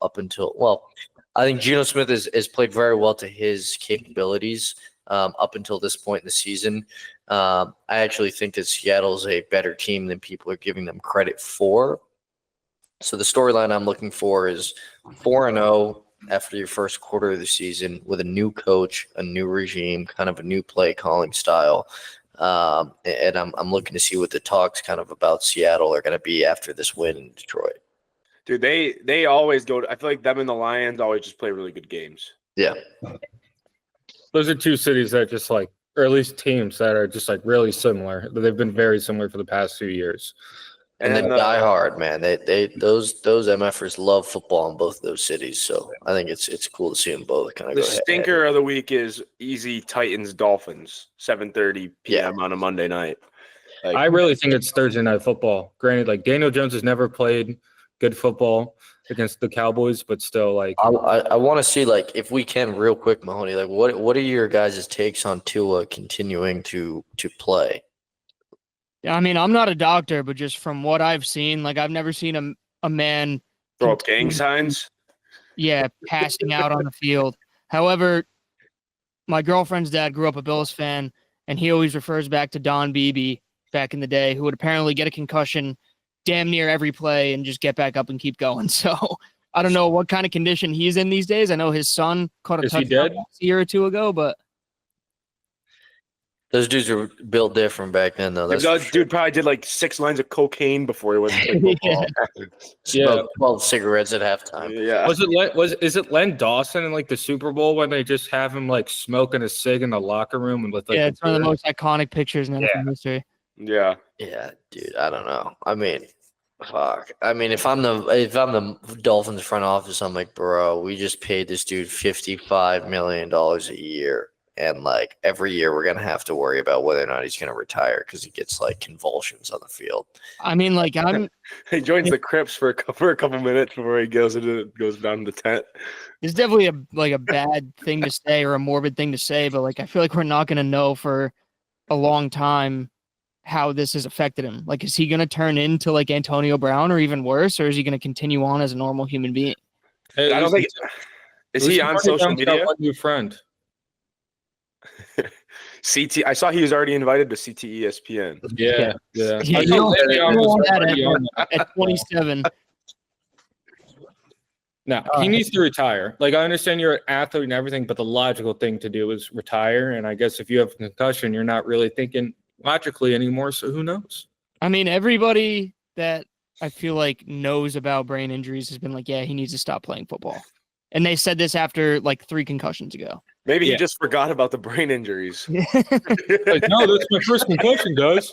I think Geno Smith has played very well to his capabilities up until this point in the season. I actually think that Seattle's a better team than people are giving them credit for. So the storyline I'm looking for is 4-0 after your first quarter of the season with a new coach, a new regime, kind of a new play calling style. And I'm looking to see what the talks kind of about Seattle are going to be after this win in Detroit. Dude, they always go. I feel like them and the Lions always just play really good games. Yeah. Those are two cities that just or at least teams that are just really similar. They've been very similar for the past few years. And they die hard, man. Those MFers love football in both of those cities. So I think it's cool to see them both kind of the go stinker of the week is easy Titans Dolphins 7:30 p.m. on a Monday night. I really think it's Thursday night football. Granted, Daniel Jones has never played good football against the Cowboys, but still I want to see if we can real quick, Mahoney, what are your guys' takes on Tua continuing to play? I mean, I'm not a doctor, but just from what I've seen, I've never seen a man throw up gang signs. Yeah, passing out on the field. However, my girlfriend's dad grew up a Bills fan, and he always refers back to Don Beebe back in the day, who would apparently get a concussion damn near every play and just get back up and keep going. So I don't know what kind of condition he's in these days. I know his son caught a touchdown a year or two ago, but those dudes were built different back then, though. Dude probably did 6 lines of cocaine before he went to play football. Smoked 12 cigarettes at halftime. Yeah. Is it Len Dawson in the Super Bowl when they just have him smoking a cig in the locker room and with it's one of the most iconic pictures in NFL history. Yeah. Yeah, dude. I don't know. I mean, fuck. I mean, if I'm the Dolphins front office, I'm bro, we just paid this dude $55 million a year. And every year we're going to have to worry about whether or not he's going to retire because he gets convulsions on the field. I mean, he joins the Crips for a couple minutes before he goes down to the tent. It's definitely a bad thing to say or a morbid thing to say, but I feel like we're not going to know for a long time how this has affected him. Is he going to turn into Antonio Brown or even worse, or is he going to continue on as a normal human being? Hey, I don't think. Is he on social media? One new friend. CT. I saw he was already invited to CT ESPN. Yeah. You don't want that at 27. No, he needs to retire. I understand you're an athlete and everything, but the logical thing to do is retire. And I guess if you have a concussion, you're not really thinking logically anymore. So who knows? I mean, everybody that I feel knows about brain injuries has been yeah, he needs to stop playing football. And they said this after like 3 concussions ago. Maybe he Yeah. just forgot about the brain injuries. Like, no, that's my first concussion, guys.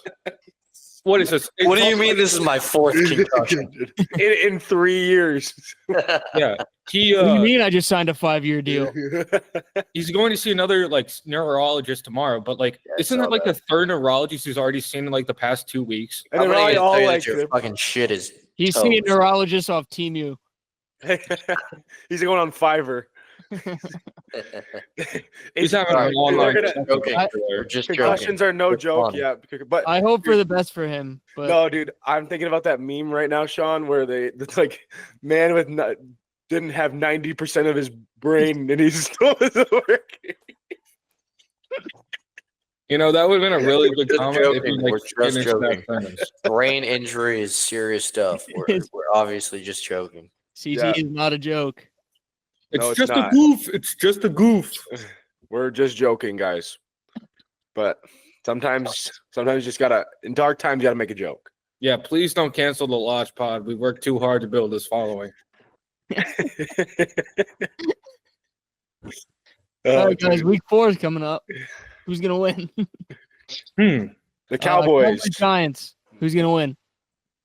What is this? What do you mean this is my 4th concussion? in 3 years. Yeah, he What do you mean I just signed a 5-year deal? he's going to see another like neurologist tomorrow. But like, Yeah, I isn't saw that like that. the 3rd neurologist who's already seen in like the past 2 weeks? And I'm they're gonna all tell you like, that your fucking shit is. He's toes. seeing neurologists off Temu. he's going on Fiverr. He's having an online. They're gonna- joking. I- We're just joking. Concussions are no They're joke. fun. Yeah, but I hope for the best for him. But no, dude, I'm thinking about that meme right now, Sean, where it's like man with didn't have 90% of his brain and he's still isn't working. You know, that would have been a really good Just comment if joking. you like We're just finished joking. that sentence. Brain injury is serious stuff. We're obviously just joking. CT Yeah. is not a joke. It's No, it's just not. a goof. It's just a goof. We're just joking, guys. But sometimes you just gotta in dark times you gotta make a joke. Yeah, please don't cancel the Lodge Pod. We worked too hard to build this following. All right, guys, week 4 is coming up. Who's gonna win? The Cowboys. Giants. Who's gonna win?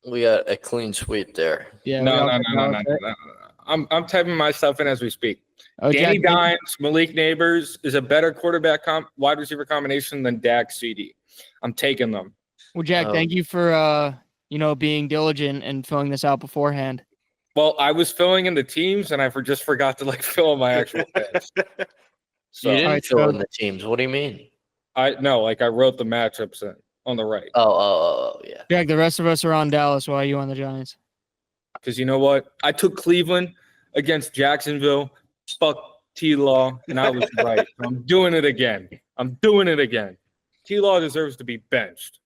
We got a clean sweep there. Yeah. No, we all no, got no, no, no, Belichick. no, no. I'm typing my stuff in as we speak. Oh, Danny Jack, Dimes, Malik Neighbors is a better quarterback wide receiver combination than Dak CD. I'm taking them. Well, Jack, thank you for being diligent and filling this out beforehand. Well, I was filling in the teams and I just forgot to like fill in my actual picks. So You didn't Alright, fill so- in the teams. What do you mean? I wrote the matchups in on the right. Oh, yeah. Jack, the rest of us are on Dallas. Why are you on the Giants? Because you know what? I took Cleveland against Jacksonville. Fuck T-Law, and I was right. I'm doing it again. T-Law deserves to be benched.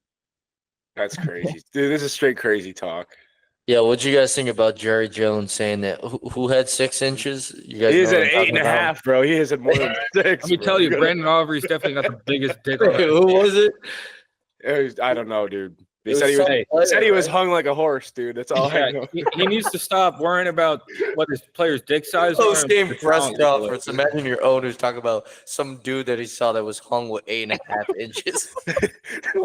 That's crazy. Dude, this is straight crazy talk. Yeah, what'd you guys think about Jerry Jones saying that? Who had 6 inches? You guys He is know at what I'm talking 8.5, about? bro. He is at more than 6. Let me tell you, bro. Brandon Aubrey's definitely got the biggest dick on Who was it? I don't know, dude. They It said was he was. some Hey, player, Said he was right? hung like a horse, dude. That's all I know. he needs to stop worrying about what his player's dick size Post are. game and press talent level conference. is. Imagine your owners talking about some dude that he saw that was hung with 8.5 inches.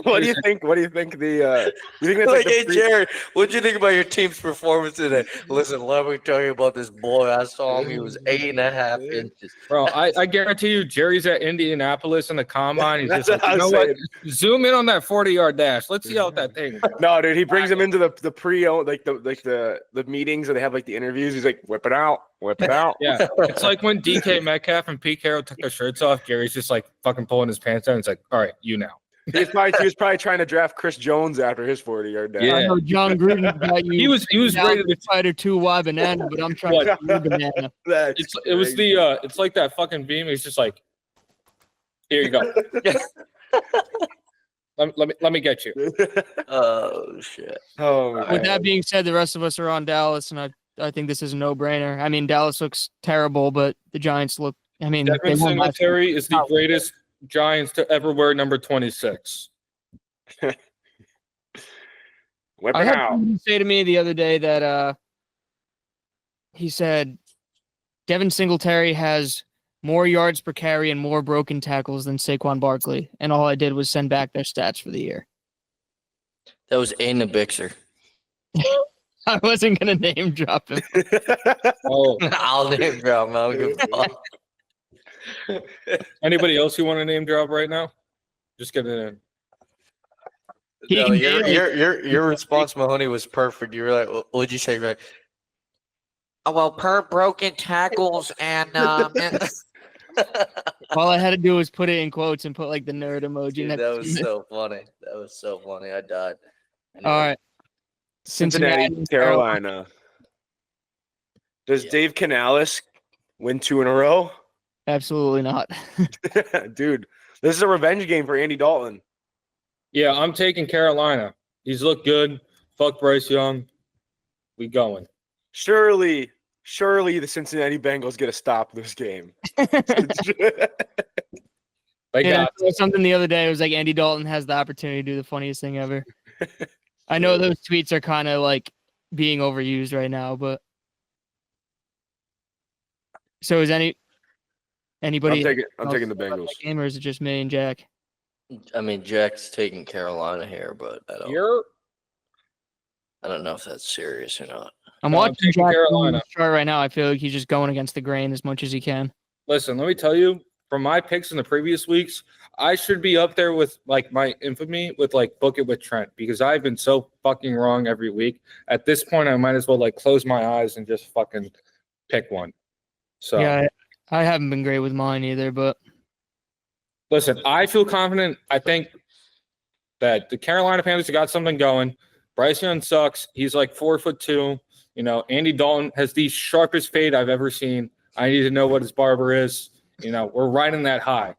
What do you think? What do you think? You think that's Like, like hey, the Jerry, what'd you think about your team's performance today? Listen, let me tell you about this boy. I saw him. He was 8.5 inches. Bro, I guarantee you, Jerry's at Indianapolis in the combine. He's That's just like, what I you know was what? Zoom in on that 40-yard dash. Let's see how that thing. No, dude, he brings him into the pre-owned the meetings where they have like the interviews. He's like, whip it out. Yeah, it's like when DK Metcalf and Pete Carroll took their shirts off. Gary's just like fucking pulling his pants down. It's like, all right, you now. He was probably trying to draft Chris Jones after his 40-yard dash. Yeah. I know John Gruden got you. He was down ready to to. fight a 2Y banana, but I'm trying What? to do banana. That's It was crazy. it's like that fucking beam. He's just like, here you go. Let me get you. Oh, shit. Oh, my With God. that being said, the rest of us are on Dallas, and I think this is a no-brainer. I mean, Dallas looks terrible, but the Giants look. I mean, they Devin won last Singletary is the Oh. greatest Giants to ever wear number 26. Whip I it had out. somebody say to me the other day that he said Devin Singletary has more yards per carry and more broken tackles than Saquon Barkley, and all I did was send back their stats for the year. That was Aiden Bixer. I wasn't gonna name drop him. Oh, I'll name drop him. I don't give a fuck. anybody else you want to name drop right now? Just get it in. He No, can your, nail it. your response, Mahoney, was perfect. You were like, what'd you say? Right? Oh, well, per broken tackles and All I had to do was put it in quotes and put like the nerd emoji. Dude, next that to was it. so funny. That was so funny. I died. All right. Cincinnati, Carolina. Does Yeah. Dave Canales win 2 in a row? Absolutely not. Dude, this is a revenge game for Andy Dalton. Yeah, I'm taking Carolina. He's looked good. Fuck Bryce Young. We going. Surely the Cincinnati Bengals get a stop this game. They Yeah, got I saw something the other day. It was like Andy Dalton has the opportunity to do the funniest thing ever. I know those tweets are kind of like being overused right now, but So is anybody I'm taking the about that Bengals. game, or is it just me and Jack? I mean, Jack's taking Carolina here, but I don't know if that's serious or not. I'm No, I'm watching taking Jack Carolina. chart right now. I feel like he's just going against the grain as much as he can. Listen, let me tell you, from my picks in the previous weeks, I should be up there with like my infamy with like book it with Trent because I've been so fucking wrong every week. At this point, I might as well like close my eyes and just fucking pick one. So Yeah, I haven't been great with mine either, but listen, I feel confident. I think that the Carolina Panthers have got something going. Bryce Young sucks. He's like 4'2". You know, Andy Dalton has the sharpest fade I've ever seen. I need to know what his barber is. You know, we're riding that high.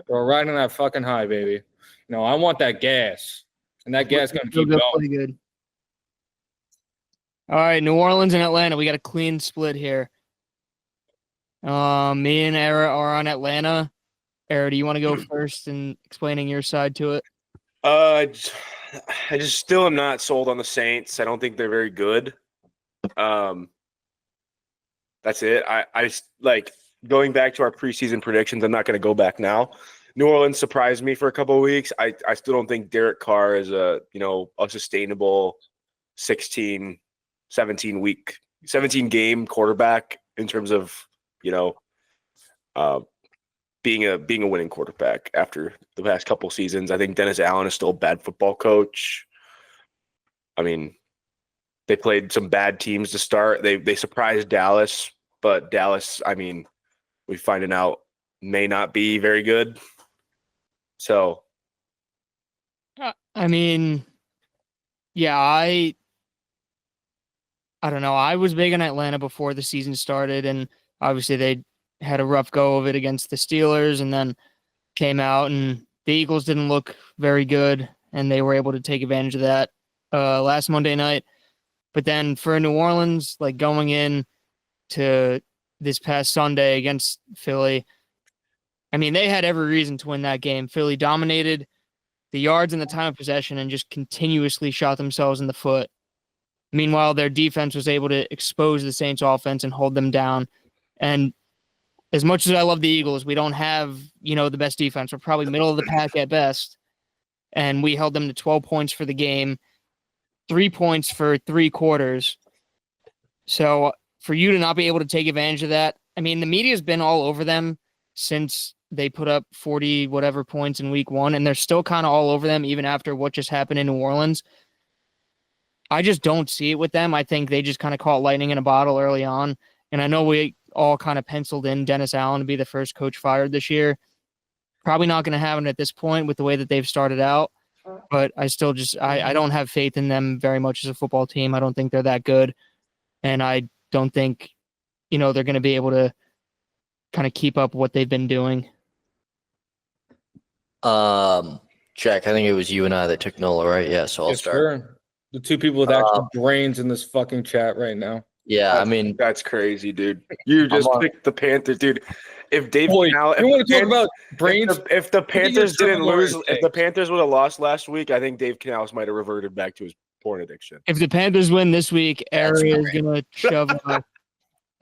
We're riding that fucking high, baby. You know, I want that gas. And that gas is going to Still keep good, going. pretty good. All right, New Orleans and Atlanta. We got a clean split here. Me and Era are on Atlanta. Era, do you want to go first in explaining your side to it? I just still am not sold on the Saints. I don't think they're very good. That's it. I just like going back to our preseason predictions. I'm not going to go back now. New Orleans surprised me for a couple of weeks. I still don't think Derek Carr is a sustainable 17 game quarterback in terms of being a winning quarterback after the past couple seasons. I think Dennis Allen is still a bad football coach. I mean, they played some bad teams to start. They surprised Dallas, but Dallas, I mean, we finding out may not be very good. So, I mean, yeah, I don't know. I was big on Atlanta before the season started, and obviously they had a rough go of it against the Steelers, and then came out, and the Eagles didn't look very good, and they were able to take advantage of that last Monday night. But then for New Orleans, like going in to this past Sunday against Philly, I mean, they had every reason to win that game. Philly dominated the yards and the time of possession and just continuously shot themselves in the foot. Meanwhile, their defense was able to expose the Saints offense and hold them down. And as much as I love the Eagles, we don't have, the best defense. We're probably middle of the pack at best. And we held them to 12 points for the game, 3 points for 3 quarters. So for you to not be able to take advantage of that, I mean, the media's been all over them since they put up 40 whatever points in week 1, and they're still kind of all over them even after what just happened in New Orleans. I just don't see it with them. I think they just kind of caught lightning in a bottle early on. And I know we all kind of penciled in Dennis Allen to be the first coach fired this year. Probably not going to happen at this point with the way that they've started out. But I still I don't have faith in them very much as a football team. I don't think they're that good. And I don't think, they're going to be able to kind of keep up what they've been doing. Jack, I think it was you and I that took Nola, right? Yeah, so I'll Yes, start. sir. The two people with actual brains in this fucking chat right now. Yeah, I mean, that's crazy, dude. You just picked the Panthers, dude. If Dave Boy, Canal, you want to talk about brains? if the Panthers didn't lose, Lawrence if the Panthers would have lost last week, I think Dave Canales might have reverted back to his porn addiction. If the Panthers win this week, That's Ari is great. going to shove a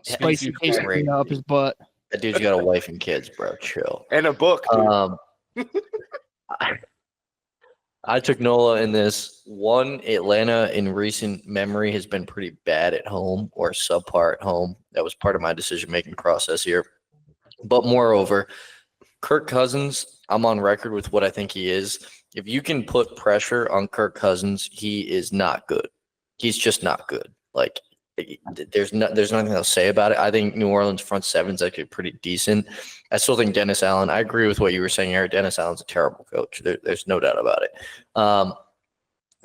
spicy That's quesadilla great. up his butt. That dude's got a wife and kids, bro. Chill. And a book, dude. I took Nola in this. One, Atlanta in recent memory has been pretty bad at home or subpar at home. That was part of my decision-making process here. But moreover, Kirk Cousins, I'm on record with what I think he is. If you can put pressure on Kirk Cousins, he is not good. He's just not good. Like, there's nothing else to say about it. I think New Orleans front seven's actually pretty decent. I still think Dennis Allen, I agree with what you were saying here. Dennis Allen's a terrible coach. There's no doubt about it.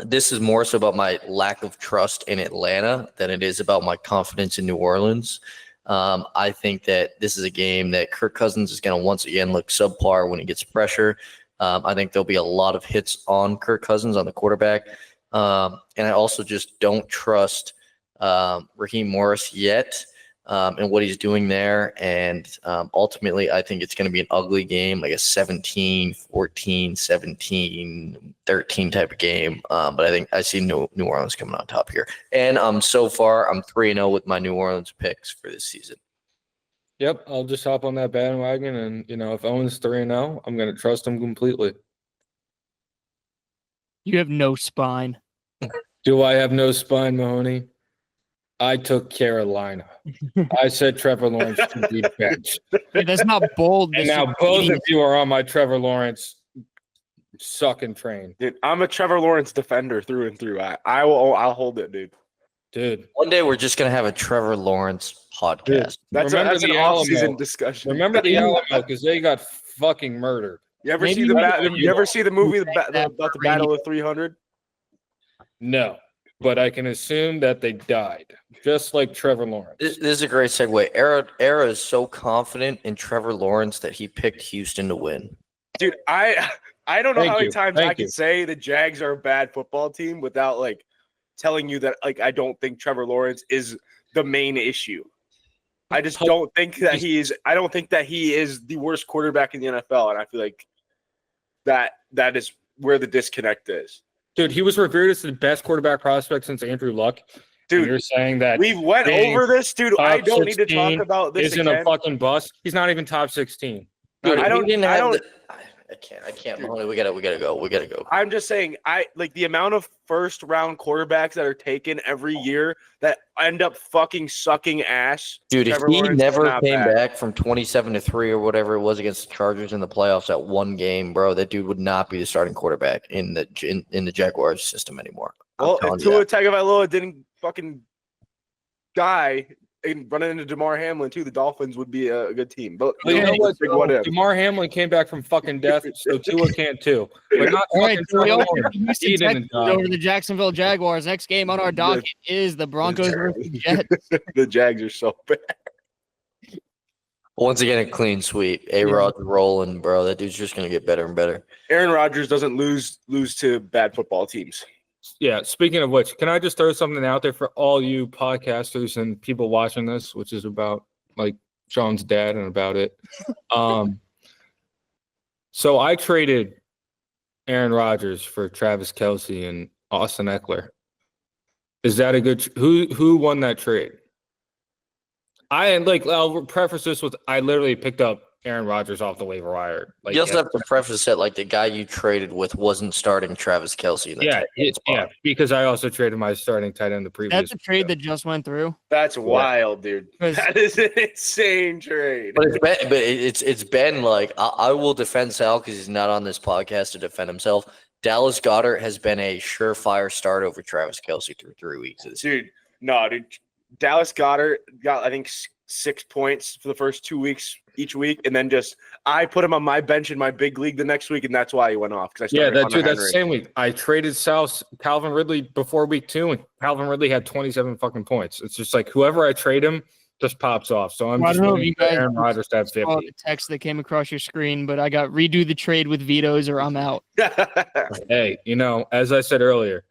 This is more so about my lack of trust in Atlanta than it is about my confidence in New Orleans. I think that this is a game that Kirk Cousins is going to once again look subpar when he gets pressure. I think there'll be a lot of hits on Kirk Cousins on the quarterback. And I also just don't trust Raheem Morris yet and what he's doing there. And ultimately, I think it's going to be an ugly game, like a 17-14, 17-13 type of game. But I think I see New Orleans coming on top here. And so far, I'm 3-0 with my New Orleans picks for this season. Yep, I'll just hop on that bandwagon, and if Owen's 3-0, I'm gonna trust him completely. You have no spine. Do I have no spine, Mahoney? I took Carolina. I said Trevor Lawrence should be benched. Hey, that's not bold. And That's now just both idiot. of you are on my Trevor Lawrence sucking train. Dude, I'm a Trevor Lawrence defender through and through. I'll hold it, dude. Dude, One day we're just gonna have a Trevor Lawrence podcast. That's Remember an the off-season Alamo. discussion. remember the Alamo because they got fucking murdered. You ever Maybe see you you ever see the movie that about the Battle of 300? No, but I can assume that they died, just like Trevor Lawrence. This is a great segue. Era is so confident in Trevor Lawrence that he picked Houston to win. Dude, I don't know Thank how many you. times Thank I can you. say the Jags are a bad football team without like telling you that like I don't think Trevor Lawrence is the main issue. I just don't think that he is. I don't think that he is the worst quarterback in the NFL, and I feel like that is where the disconnect is. Dude, he was revered as the best quarterback prospect since Andrew Luck. Dude, and you're saying that we went being over this, dude. I top don't need to talk 16 about this isn't again. a fucking bust. He's not even top 16. Dude, I don't- we didn't I have don't- I can't. Mahoney, we gotta go. I'm just saying, I like the amount of first round quarterbacks that are taken every year that end up fucking sucking ass. Dude, if Trevor he Lawrence is never not came bad. back from 27-3 or whatever it was against the Chargers in the playoffs at one game, bro, that dude would not be the starting quarterback in the Jaguars system anymore. I'm Well, telling if you Tua that. Tagovailoa didn't fucking die and running into DeMar Hamlin too, the Dolphins would be a good team. But Well, you know what? big what if. DeMar Hamlin came back from fucking death, so Tua can't too. But not All right, fucking so we Trevor all Lawrence. Houston He didn't Texans die. over the Jacksonville Jaguars. Next game on our docket is the Broncos versus Jets. The Jags are so bad. Once again, a clean sweep. A-Rod's rolling, bro. That dude's just gonna get better and better. Aaron Rodgers doesn't lose to bad football teams. Yeah, speaking of which, can I just throw something out there for all you podcasters and people watching this, which is about like Sean's dad and about it. So I traded Aaron Rodgers for Travis Kelce and Austin Eckler. Is that a good who won that trade? I'll preface this with I literally picked up Aaron Rodgers off the waiver wire. You also have to preface that like the guy you traded with wasn't starting Travis Kelce in the tight end spot. because I also traded my starting tight end the previous. That's a trade that just went through. That's wild, dude. 'Cause- That is an insane trade. But it's been like I will defend Sal because he's not on this podcast to defend himself. Dallas Goedert has been a surefire start over Travis Kelce through 3 weeks of the season. Dude. Dallas Goedert got I think 6 points for the first 2 weeks each week, and then I put him on my bench in my big league the next week, and that's why he went off. Because that's the same week. I traded South Calvin Ridley before week 2, and Calvin Ridley had 27 fucking points. It's just like whoever I trade him just pops off. So I'm Well, I just don't know if waiting you for guys Aaron Rodgers to have saw 50. the text that came across your screen, but I got redo the trade with vetoes or I'm out. Hey, as I said earlier,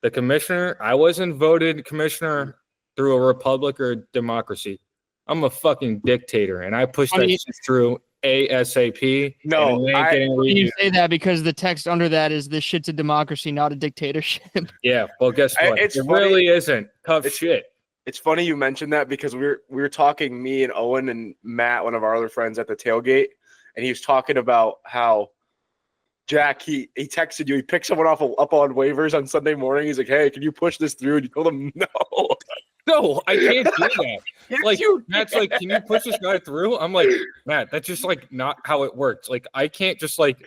the commissioner, I wasn't voted commissioner through a republic or a democracy. I'm a fucking dictator, and I pushed that shit through ASAP. No, and it ain't I- getting You reviewed. say that because the text under that is this shit's a democracy, not a dictatorship. Yeah, well, guess what? It's It funny. really isn't. Tough It's- shit. It's funny you mentioned that because we were talking, me and Owen and Matt, one of our other friends, at the tailgate, and he was talking about how Jack he texted you. He picked someone up on waivers on Sunday morning. He's like, "Hey, can you push this through?" And you told him no. No, I can't do that. Yes, Like, you Matt's like, can you push this guy through? I'm like, Matt, that's just like not how it works. Like, I can't just like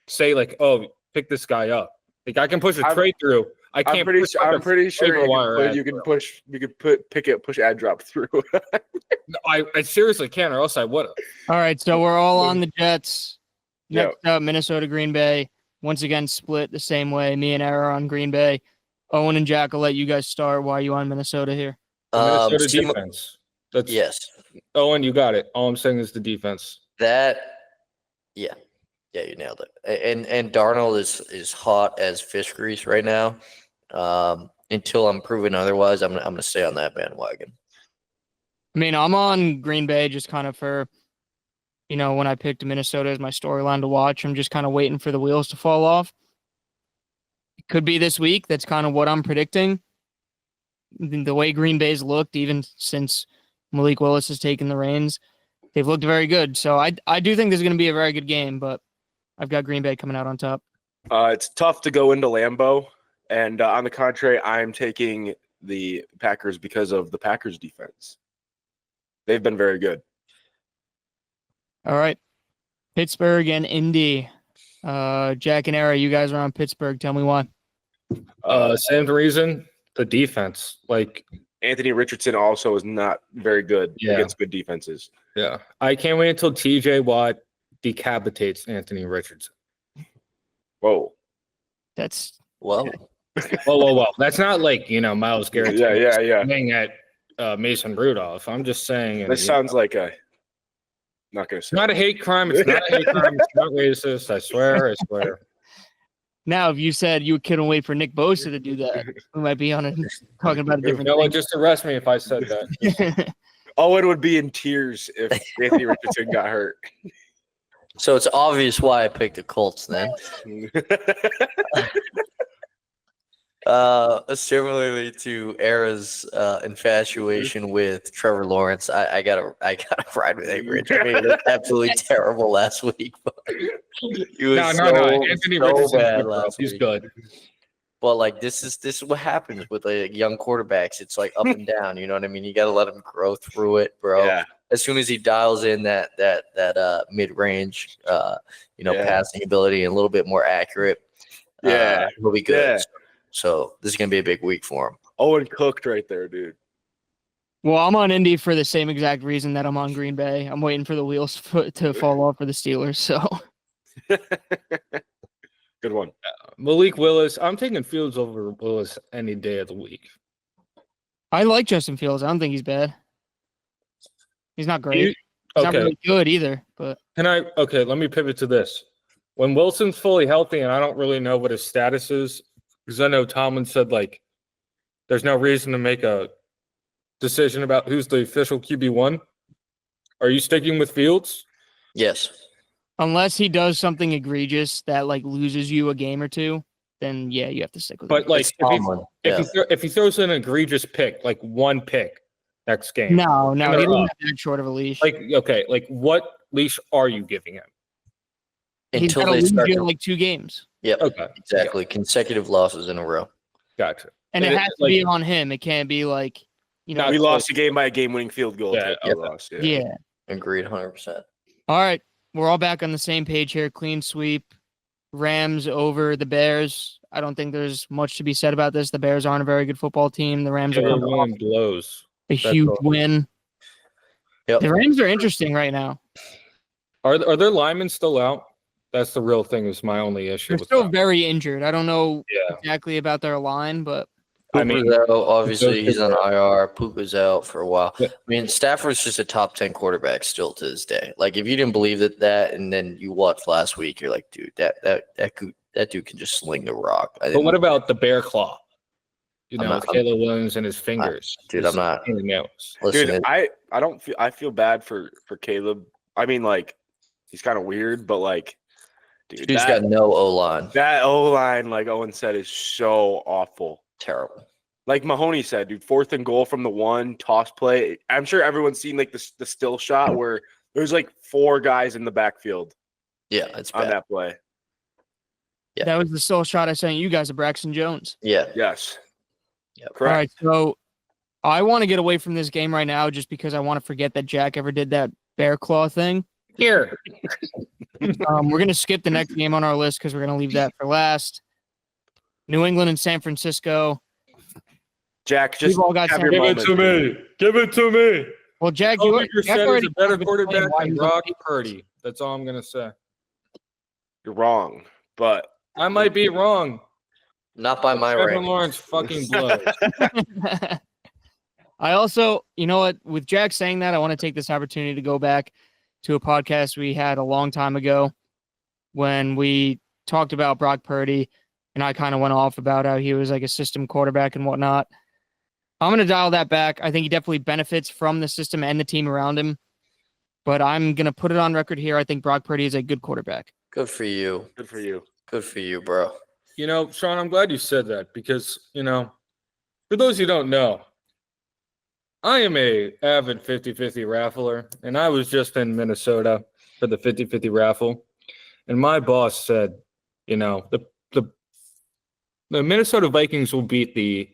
say like, oh, pick this guy up. Like, I can push a I'm- trade through. I can't. I'm pretty push, sure. like, I'm pretty sure waiver wire ad you can through. push. You could push ad drop through. No, I seriously can't, or else I would have. All right, so we're all on the Jets. Yeah. Next up, Minnesota, Green Bay. Once again, split the same way. Me and Era on Green Bay. Owen and Jack, I'll let you guys start. Why are you on Minnesota here? Minnesota sim- defense. That's yes, Owen, you got it. All I'm saying is the defense. yeah, you nailed it. And Darnold is hot as fish grease right now. Until I'm proven otherwise, I'm gonna stay on that bandwagon. I mean, I'm on Green Bay just kind of for, when I picked Minnesota as my storyline to watch, I'm just kind of waiting for the wheels to fall off. It could be this week. That's kind of what I'm predicting. The way Green Bay's looked, even since Malik Willis has taken the reins, they've looked very good. So I do think this is going to be a very good game, but I've got Green Bay coming out on top. It's tough to go into Lambeau, and on the contrary, I'm taking the Packers because of the Packers defense. They've been very good. All right. Pittsburgh and Indy. Jack and Era, you guys are on Pittsburgh. Tell me why. Same reason, the defense. Like, Anthony Richardson also is not very good Yeah. against good defenses. yeah, I can't wait until TJ Watt decapitates Anthony Richardson. Whoa. That's Well, Whoa. That's not like, Myles Garrett Yeah. swinging at Mason Rudolph. I'm just saying. This sounds like a. Not going to It's say. not a hate crime. It's not a hate crime. It's not racist. I swear. now, if you said you couldn't wait for Nick Bosa to do that, we might be on a, talking about a different No one thing. just arrest me if I said that. Owen would be in tears if Anthony Richardson got hurt. so it's obvious why I picked the Colts then. Similarly to Era's infatuation with Trevor Lawrence, I gotta ride with A. Rich. I mean, it looked absolutely terrible last week. But he was No. Anthony so Richardson, bad last he's week. good. But like this is what happens with like young quarterbacks. It's like up and down. You know what I mean? You got to let him grow through it, bro. Yeah. As soon as he dials in that mid range, Yeah. passing ability and a little bit more accurate, Yeah. he'll be good. Yeah. So this is gonna be a big week for him. Owen cooked right there, dude. Well, I'm on Indy for the same exact reason that I'm on Green Bay. I'm waiting for the wheels to fall off for the Steelers. So Good one. Malik Willis. I'm taking Fields over Willis any day of the week. I like Justin Fields. I don't think he's bad. He's not great. You- He's not okay. really good either. But Let me pivot to this. When Wilson's fully healthy, and I don't really know what his status is, because I know Tomlin said, like, there's no reason to make a decision about who's the official QB1. Are you sticking with Fields? Yes. unless he does something egregious that like loses you a game or two, then yeah, you have to stick with But him. like, It's Tomlin. if he throws an egregious pick, like one pick next game, No, and he they're doesn't up, have that short of a leash. like, okay, like what leash are you giving him? He's Until got to they lose start you to, like 2 games, yep, Okay, exactly. Consecutive losses in a row. gotcha. and it And has to be on him. It can't be like Not We close. lost a game by a game-winning field goal. Yeah, type okay. loss. yeah. Agreed 100%. All right, we're all back on the same page here. Clean sweep. Rams over the Bears. I don't think there's much to be said about this. The Bears aren't a very good football team. The Rams are coming off Everyone blows. a That's huge all. win. Yep. The Rams are interesting right now. Are their linemen still out? That's the real thing. Is my only issue. They're with still them. very injured. I don't know Yeah. exactly about their line, but I mean, Puka's out, obviously those he's on IR. Puka's out for a while. Yeah. I mean, Stafford's just a top 10 quarterback still to this day. Like, if you didn't believe that, and then you watched last week, you're like, dude, that dude can just sling the rock. but what about the bear claw? You I'm know, not- with Caleb Williams and his fingers. dude, His I'm not- fingernails. listen? Dude, I don't feel. I feel bad for Caleb. I mean, like, he's kind of weird, but like, dude, Dude's got no O line. that O line, like Owen said, is so awful. Terrible. Like Mahoney said, dude, 4th and goal from the 1 toss play. I'm sure everyone's seen like the still shot where there's like 4 guys in the backfield Yeah, it's on bad. that play. Yeah. that was the sole shot I sent you guys of Braxton Jones. Yeah. Yes. Yep. Correct. All right, so I want to get away from this game right now just because I want to forget that Jack ever did that bear claw thing. Here. We're going to skip the next game on our list because we're going to leave that for last. New England and San Francisco. Jack, just We've all got have San your Give it moment. to me. Give it to me. Well, Jack, Jacoby Jack Brissett already is a better kind of explained quarterback why than he's on Brock the- Purdy. That's all I'm gonna say. You're wrong, but I might be wrong. Not by my Trevor rank. Lawrence fucking blows. I also, you know what, with Jack saying that, I want to take this opportunity to go back to a podcast we had a long time ago when we talked about Brock Purdy, and I kind of went off about how he was like a system quarterback and whatnot. I'm going to dial that back. I think he definitely benefits from the system and the team around him, but I'm going to put it on record here. I think Brock Purdy is a good quarterback. Good for you. good for you. Good for you, bro. You know, Sean, I'm glad you said that because, you know, for those who don't know, I am a avid 50-50 raffler, and I was just in Minnesota for the 50-50 raffle, and my boss said, the Minnesota Vikings will beat the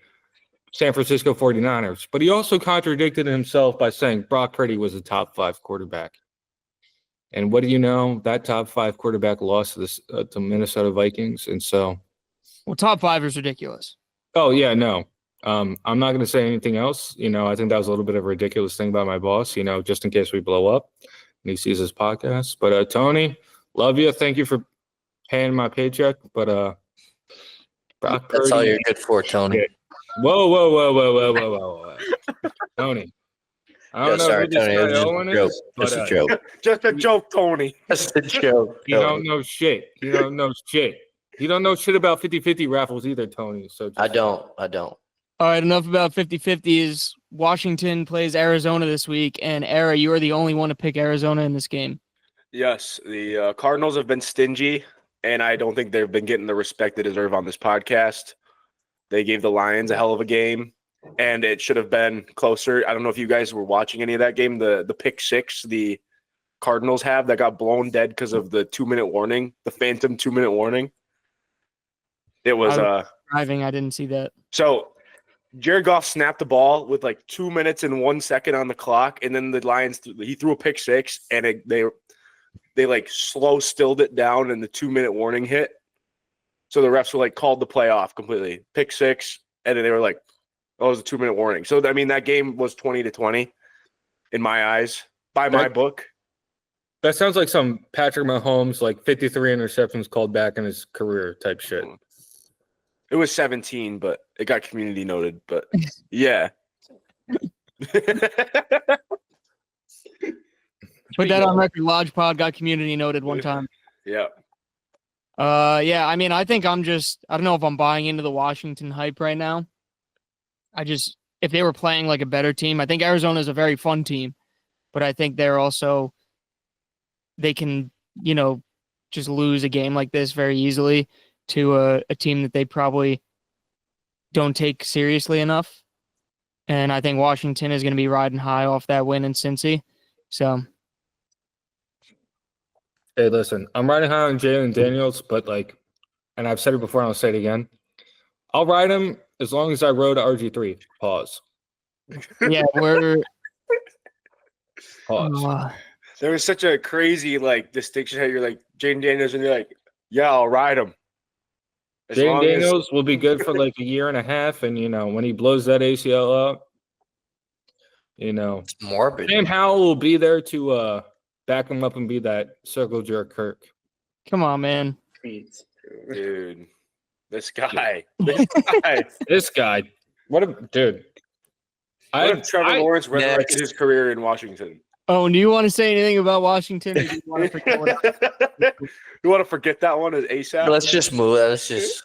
San Francisco 49ers, but he also contradicted himself by saying Brock Purdy was a top 5 quarterback. And what do you know? That top 5 quarterback lost to Minnesota Vikings, and so. Well, top 5 is ridiculous. Oh yeah, no. I'm not going to say anything else. I think that was a little bit of a ridiculous thing by my boss. Just in case we blow up and he sees this podcast. But Tony, love you. Thank you for paying my paycheck. But Brock That's Purdy, all you're good for, Tony. Whoa. Tony. I don't know Sorry, who this Tony. guy It was Owen just a joke. is, but Just a joke. Just a joke, Tony. Just a joke. you don't know shit. You don't know shit. You don't know shit about 50-50 raffles either, Tony. So I don't. All right, enough about 50-50s. Washington plays Arizona this week, and Era, you are the only one to pick Arizona in this game. Yes, the Cardinals have been stingy, and I don't think they've been getting the respect they deserve on this podcast. They gave the Lions a hell of a game, and it should have been closer. I don't know if you guys were watching any of that game. The pick six the Cardinals have that got blown dead because of the 2-minute warning, the phantom 2-minute warning. It was Driving, I didn't see that. So Jared Goff snapped the ball with like 2 minutes and 1 second on the clock, and then the Lions he threw a pick six, and they like slow stilled it down, and the 2-minute warning hit. So the refs were like called the play off completely, pick six, and then they were like, "Oh, it was a 2-minute warning." So I mean, that game was 20-20 in my eyes by my book. that sounds like some Patrick Mahomes, like 53 interceptions called back in his career type shit. It was 17, but it got community noted. But yeah. Put that on record. Lodge Pod got community noted one time. Yeah. Yeah, I mean, I think I don't know if I'm buying into the Washington hype right now. If they were playing like a better team, I think Arizona is a very fun team, but I think they can, just lose a game like this very easily to a team that they probably don't take seriously enough. And I think Washington is going to be riding high off that win in Cincy. So. Hey, listen, I'm riding high on Jalen Daniels, but and I've said it before and I'll say it again. I'll ride him as long as I rode RG3. Pause. Yeah, we're. Pause. There was such a crazy distinction how you're like Jaden Daniels and you're like, yeah, I'll ride him. Jaden Daniels will be good for like a year and a half, and when he blows that ACL up, It's morbid. Oh, Sam Howell will be there to back him up and be that circle jerk Kirk. Come on, man. Dude, this guy. This guy. What a dude. What if Trevor Lawrence resurrected his career in Washington? Oh, do you want to say anything about Washington? Or do you want to forget what You want to forget that one as ASAP? Let's just move. Let's just.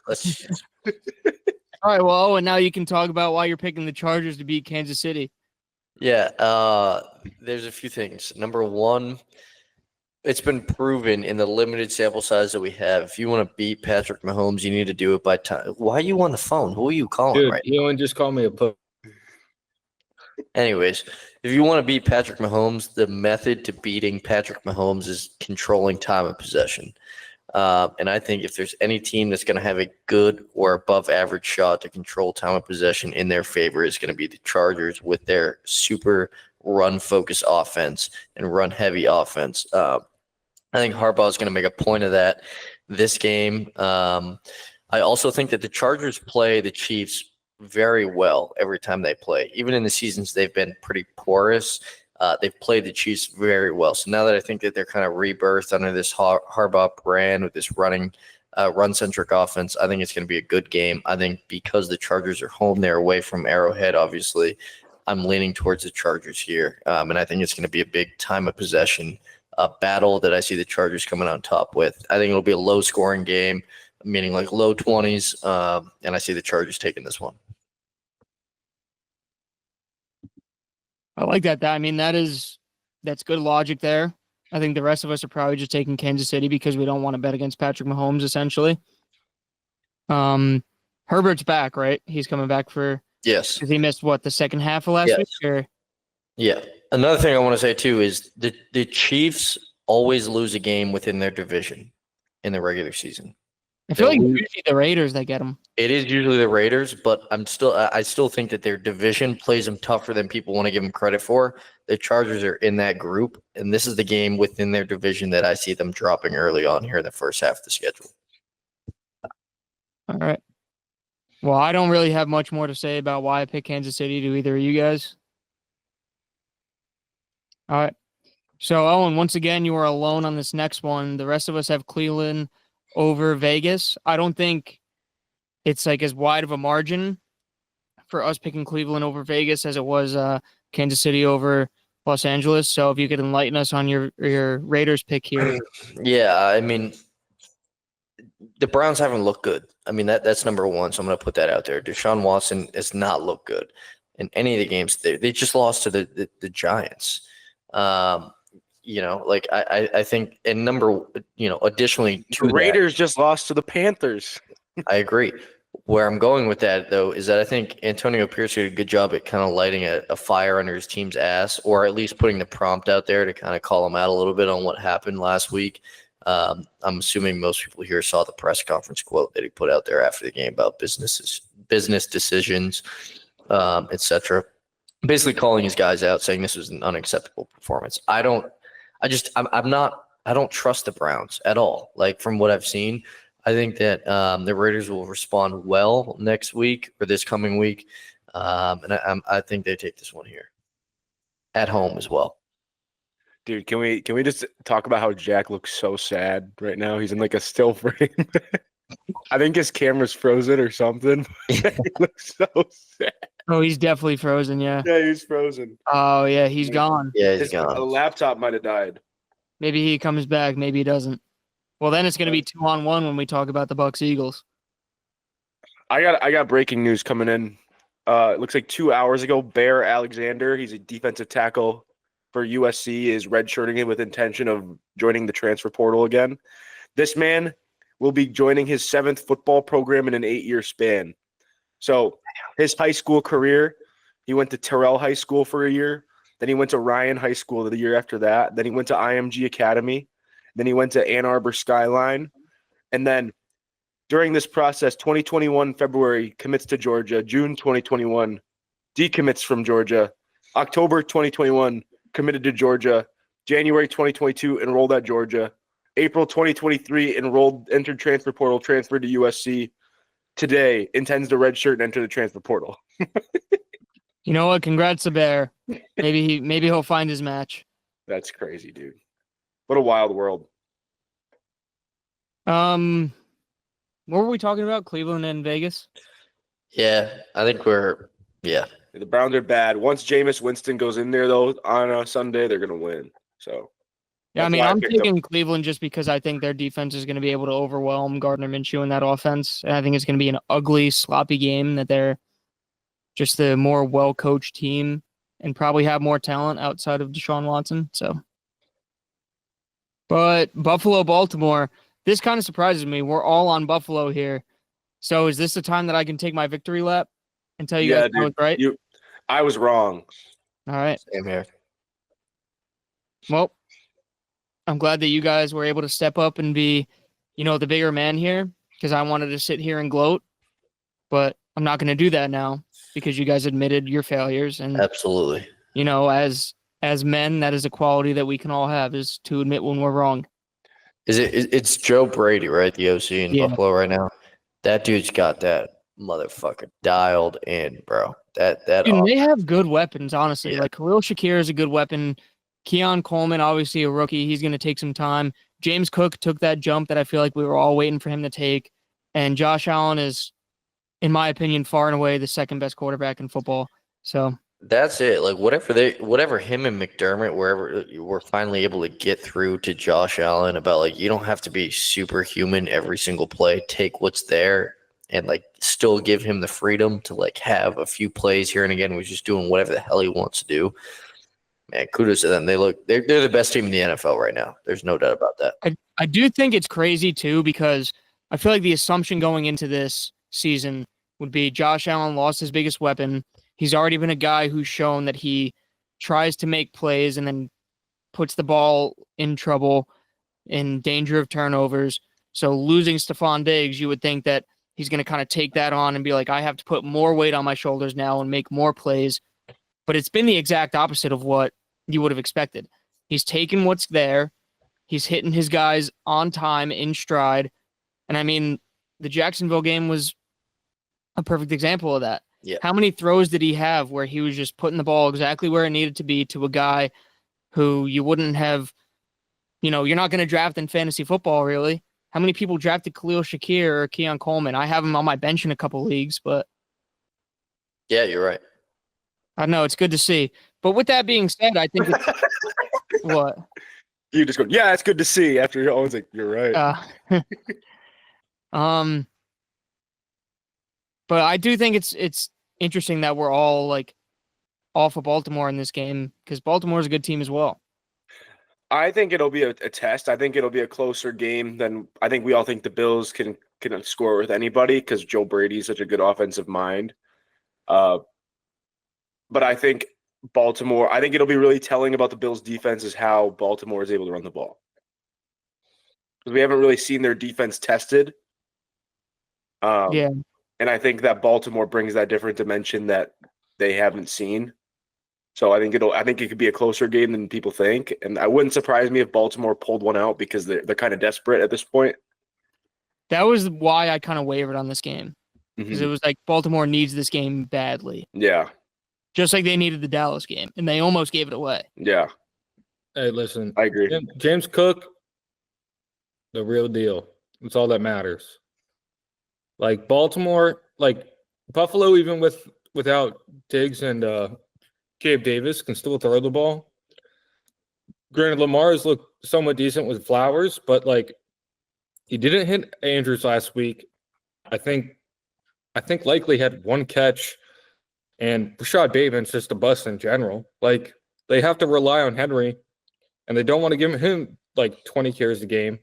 All right, well, and now you can talk about why you're picking the Chargers to beat Kansas City. Yeah, there's a few things. Number one, it's been proven in the limited sample size that we have. If you want to beat Patrick Mahomes, you need to do it by time. Why are you on the phone? Who are you calling Dude, right now? Ewan just called me a put. Anyways, if you want to beat Patrick Mahomes, the method to beating Patrick Mahomes is controlling time of possession. And I think if there's any team that's going to have a good or above average shot to control time of possession in their favor, is going to be the Chargers with their super run-focused offense and run-heavy offense. I think Harbaugh is going to make a point of that this game. I also think that the Chargers play the Chiefs very well every time they play. Even in the seasons they've been pretty porous, they've played the Chiefs very well. So now that I think that they're kind of rebirthed under this Harbaugh brand with this run-centric offense, I think it's going to be a good game. I think because the Chargers are home, they're away from Arrowhead, obviously. I'm leaning towards the Chargers here, and I think it's going to be a big time of possession battle that I see the Chargers coming on top with. I think it'll be a low-scoring game, meaning like low 20s, and I see the Chargers taking this one. I like that. I mean, that's good logic there. I think the rest of us are probably just taking Kansas City because we don't want to bet against Patrick Mahomes, essentially. Herbert's back, right? He's coming back for. Yes. He missed the second half of last week? Or? Yeah. Another thing I want to say too is the Chiefs always lose a game within their division in the regular season. I feel They'll like lose- usually the Raiders that get them. It is usually the Raiders, but I still think that their division plays them tougher than people want to give them credit for. The Chargers are in that group, and this is the game within their division that I see them dropping early on here in the first half of the schedule. All right. Well, I don't really have much more to say about why I picked Kansas City. Do either of you guys? All right. So, Owen, once again, you are alone on this next one. The rest of us have Cleveland over Vegas. I don't think it's like as wide of a margin for us picking Cleveland over Vegas as it was Kansas City over Los Angeles. So, if you could enlighten us on your Raiders pick here. Yeah, I mean, the Browns haven't looked good. I mean, that's number one, so I'm going to put that out there. Deshaun Watson has not looked good in any of the games. They just lost to the Giants. Like I think, and additionally, The Raiders just lost to the Panthers. I agree. Where I'm going with that, though, is that I think Antonio Pierce did a good job at kind of lighting a fire under his team's ass, or at least putting the prompt out there to kind of call him out a little bit on what happened last week. I'm assuming most people here saw the press conference quote that he put out there after the game about business decisions, etc. Basically calling his guys out, saying this was an unacceptable performance. I don't trust the Browns at all. Like, from what I've seen, I think that the Raiders will respond well next week or this coming week, and I think they take this one here at home as well. Dude, can we just talk about how Jack looks so sad right now? He's in like a still frame. I think his camera's frozen or something. He looks so sad. Oh, he's definitely frozen. Yeah. Yeah, he's frozen. Oh, yeah. He's gone. Yeah, he's His gone. laptop might have died. Maybe he comes back. Maybe he doesn't. Well, then it's going to be 2-on-1 when we talk about the Bucs Eagles. I got breaking news coming in. It looks like 2 hours ago, Bear Alexander, he's a defensive tackle for USC, is redshirting it with intention of joining the transfer portal again. This man will be joining his 7th football program in an 8-year span. So his high school career, he went to Terrell High School for a year. Then he went to Ryan High School the year after that. Then he went to IMG Academy. Then he went to Ann Arbor Skyline. And then during this process, 2021 February commits to Georgia. June 2021 decommits from Georgia. October 2021 committed to Georgia. January 2022 enrolled at Georgia. April 2023 entered transfer portal, transferred to USC. Today intends to redshirt and enter the transfer portal. You know what? Congrats to Bear. Maybe he'll find his match. That's crazy, dude. What a wild world. What were we talking about? Cleveland and Vegas? Yeah, I think The Browns are bad. Once Jameis Winston goes in there, though, on a Sunday, they're going to win. So, Yeah, I that's mean, why I I'm picked them. taking Cleveland just because I think their defense is going to be able to overwhelm Gardner Minshew in that offense. And I think it's going to be an ugly, sloppy game, that they're just the more well-coached team and probably have more talent outside of Deshaun Watson. So, but Buffalo, Baltimore, this kind of surprises me. We're all on Buffalo here. So is this the time that I can take my victory lap and tell you Yeah, guys I was right? I was wrong. All right. same here. Well, I'm glad that you guys were able to step up and be, the bigger man here, because I wanted to sit here and gloat, but I'm not going to do that now because you guys admitted your failures. And, Absolutely. as men, that is a quality that we can all have, is to admit when we're wrong. It's Joe Brady, right? The OC in Yeah. Buffalo right now. That dude's got that motherfucker dialed in, bro. That Dude, they have good weapons, honestly. Yeah. Like, Khalil Shakir is a good weapon. Keon Coleman, obviously a rookie. He's going to take some time. James Cook took that jump that I feel like we were all waiting for him to take. And Josh Allen is, in my opinion, far and away the second best quarterback in football. So That's it. Like, whatever him and McDermott, wherever we're finally able to get through to Josh Allen about, like, you don't have to be superhuman every single play. Take what's there and, like, still give him the freedom to, like, have a few plays here and again. We're just doing whatever the hell he wants to do. Man, kudos to them. They're the best team in the NFL right now. There's no doubt about that. I do think it's crazy too, because I feel like the assumption going into this season would be Josh Allen lost his biggest weapon. He's already been a guy who's shown that he tries to make plays and then puts the ball in trouble, in danger of turnovers. So losing Stephon Diggs, you would think that he's going to kind of take that on and be like, I have to put more weight on my shoulders now and make more plays. But it's been the exact opposite of what you would have expected. He's taken what's there. He's hitting his guys on time, in stride. And I mean, the Jacksonville game was a perfect example of that. Yeah. How many throws did he have where he was just putting the ball exactly where it needed to be to a guy who you wouldn't have, you're not going to draft in fantasy football, really. How many people drafted Khalil Shakir or Keon Coleman? I have him on my bench in a couple leagues, but Yeah, you're right. I know it's good to see. But with that being said, I think it's what? You just go, yeah, it's good to see. After you're always like, you're right. But I do think it's interesting that we're all like off of Baltimore in this game because Baltimore's a good team as well. I think it'll be a test. I think it'll be a closer game than I think we all think the Bills can score with anybody because Joe Brady's such a good offensive mind. But I think Baltimore, I think it'll be really telling about the Bills' defense is how Baltimore is able to run the ball. Because we haven't really seen their defense tested. Yeah. And I think that Baltimore brings that different dimension that they haven't seen. So I think it could be a closer game than people think. And I wouldn't surprise me if Baltimore pulled one out because they're kind of desperate at this point. That was why I kind of wavered on this game. Because Mm-hmm. it was like Baltimore needs this game badly. Yeah. Just like they needed the Dallas game. And they almost gave it away. Yeah. Hey, listen, I agree. James Cook, the real deal. That's all that matters. Like Baltimore, like Buffalo, even without Diggs and Gabe Davis, can still throw the ball. Granted, Lamar's looked somewhat decent with Flowers, but like he didn't hit Andrews last week. I think likely had one catch, and Rashad Bateman's just a bust in general. Like they have to rely on Henry, and they don't want to give him like 20 carries a game.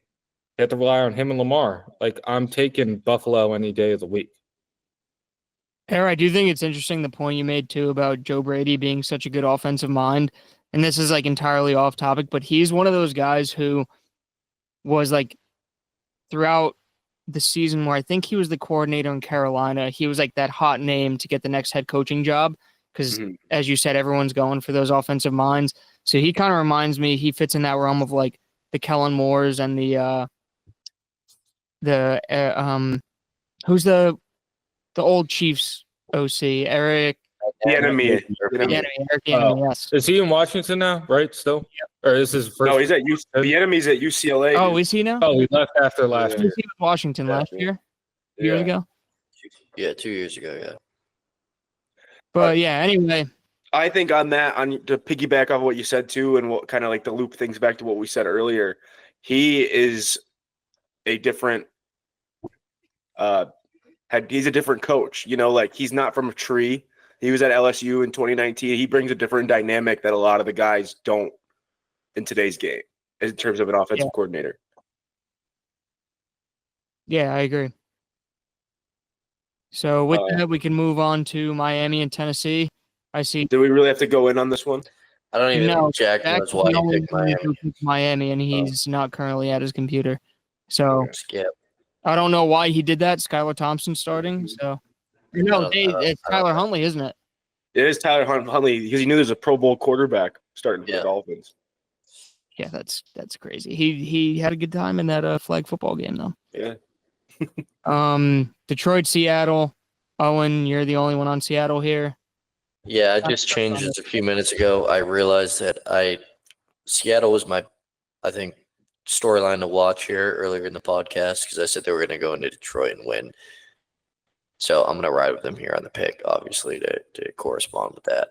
They have to rely on him and Lamar. Like I'm taking Buffalo any day of the week. Aaron, I do think it's interesting the point you made too about Joe Brady being such a good offensive mind. And this is like entirely off topic, but he's one of those guys who was like throughout the season where I think he was the coordinator in Carolina. He was like that hot name to get the next head coaching job because, as you said, everyone's going for those offensive minds. So he kind of reminds me, he fits in that realm of like the Kellen Moores and who's the old Chiefs OC, Eric. The enemy. Eric Bieniemy, yes. Is he in Washington now? Right, still, or is his first? No, he's at the enemy's at UCLA. Oh, dude. is he now? Oh, he left after last He year. was with Washington last year, years ago. Yeah, 2 years ago. Yeah. But yeah, anyway, I think on to piggyback off what you said too, and what kind of like to loop things back to what we said earlier, he is a different. He's a different coach. Like he's not from a tree. He was at LSU in 2019. He brings a different dynamic that a lot of the guys don't in today's game in terms of an offensive coordinator. yeah, I agree. So with that, we can move on to Miami and Tennessee. I see. Do we really have to go in on this one? I don't even know Jack knows why he picked Miami, and he's not currently at his computer. So Skip. I don't know why he did that. Skylar Thompson starting. So no, it's Tyler Huntley, isn't it? It is Tyler Huntley because he knew there's a Pro Bowl quarterback starting for the Dolphins. Yeah, that's crazy. He had a good time in that flag football game though. Yeah. Detroit, Seattle. Owen, you're the only one on Seattle here. Yeah, I just changed this a few minutes ago. I realized that Seattle was my, I think, storyline to watch here earlier in the podcast because I said they were going to go into Detroit and win. So I'm going to ride with them here on the pick, obviously, to correspond with that.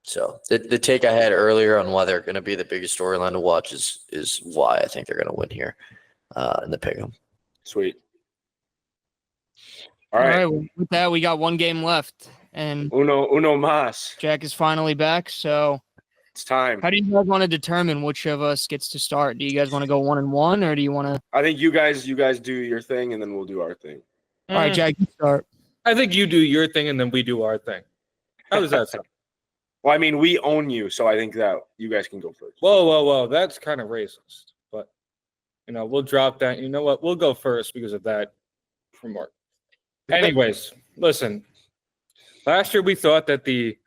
So the take I had earlier on why they're going to be the biggest storyline to watch is why I think they're going to win here in the pick 'em. Sweet. All right. With that, we got one game left, and uno más. Jack is finally back. So it's time. How do you guys want to determine which of us gets to start? Do you guys want to go 1-1, or do you want to? I think you guys do your thing, and then we'll do our thing. All right, Jack, you start. I think you do your thing, and then we do our thing. How does that sound? Well, I mean, we own you, so I think that you guys can go first. Whoa. That's kind of racist. But, we'll drop that. You know what? We'll go first because of that remark. Anyways, listen. Last year we thought that the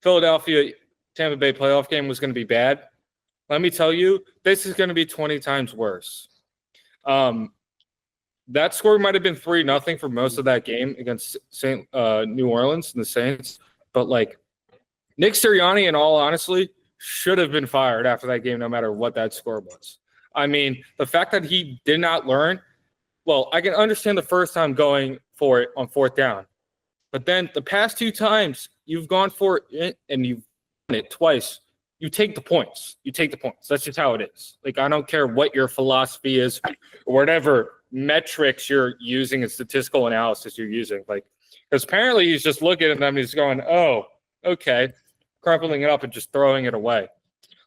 Philadelphia Tampa Bay playoff game was going to be bad. Let me tell you, this is going to be 20 times worse. That score might have been 3-0 for most of that game against New Orleans and the Saints. But, Nick Sirianni, in all honesty, should have been fired after that game no matter what that score was. I mean, the fact that he did not learn, well, I can understand the first time going for it on 4th down. But then the past 2 times you've gone for it and you've done it twice, you take the points. That's just how it is. I don't care what your philosophy is or whatever metrics you're using and statistical analysis you're using. Because apparently he's just looking at them and he's going, oh, okay, crumpling it up and just throwing it away.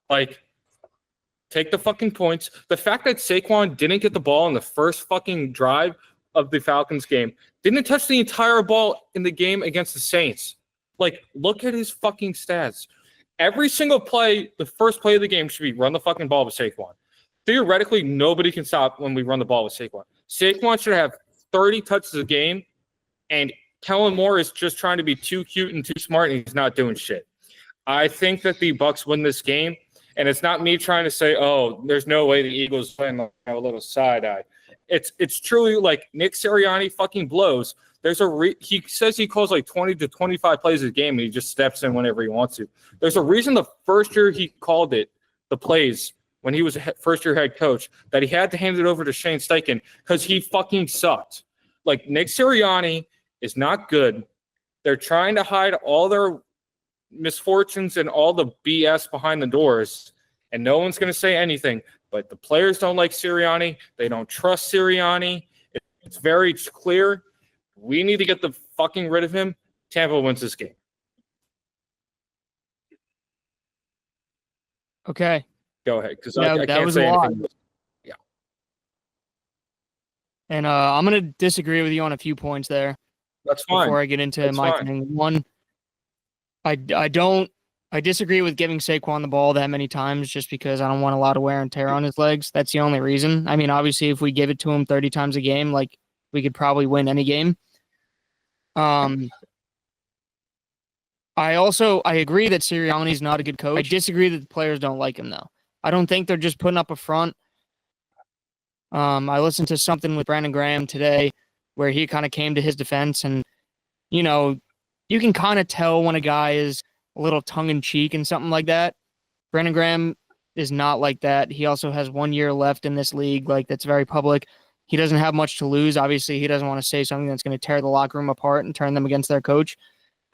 Take the fucking points. The fact that Saquon didn't get the ball in the first fucking drive of the Falcons game, didn't touch the entire ball in the game against the Saints. Look at his fucking stats. Every single play, the first play of the game should be run the fucking ball with Saquon. Theoretically, nobody can stop when we run the ball with Saquon. Saquon should have 30 touches a game, and Kellen Moore is just trying to be too cute and too smart, and he's not doing shit. I think that the Bucs win this game, and it's not me trying to say, oh, there's no way the Eagles win, have a little side eye. It's truly Nick Sirianni fucking blows. He says he calls 20 to 25 plays a game, and he just steps in whenever he wants to. There's a reason the first year he called the plays when he was a first-year head coach, that he had to hand it over to Shane Steichen because he fucking sucked. Nick Sirianni is not good. They're trying to hide all their misfortunes and all the BS behind the doors, and no one's going to say anything. But the players don't like Sirianni. They don't trust Sirianni. It's very clear. We need to get the fucking rid of him. Tampa wins this game. Okay. Go ahead, because Yeah, I that can't was say a lot. anything. Yeah. And I'm going to disagree with you on a few points there That's fine. before I get into That's my fine. thing. One, I disagree with giving Saquon the ball that many times just because I don't want a lot of wear and tear on his legs. That's the only reason. I mean, obviously, if we give it to him 30 times a game, we could probably win any game. I agree that Sirianni's not a good coach. I disagree that the players don't like him, though. I don't think they're just putting up a front. I listened to something with Brandon Graham today where he kind of came to his defense, and, you can kind of tell when a guy is a little tongue-in-cheek and something like that. Brandon Graham is not like that. He also has 1 year left in this league, that's very public. He doesn't have much to lose. Obviously, he doesn't want to say something that's going to tear the locker room apart and turn them against their coach.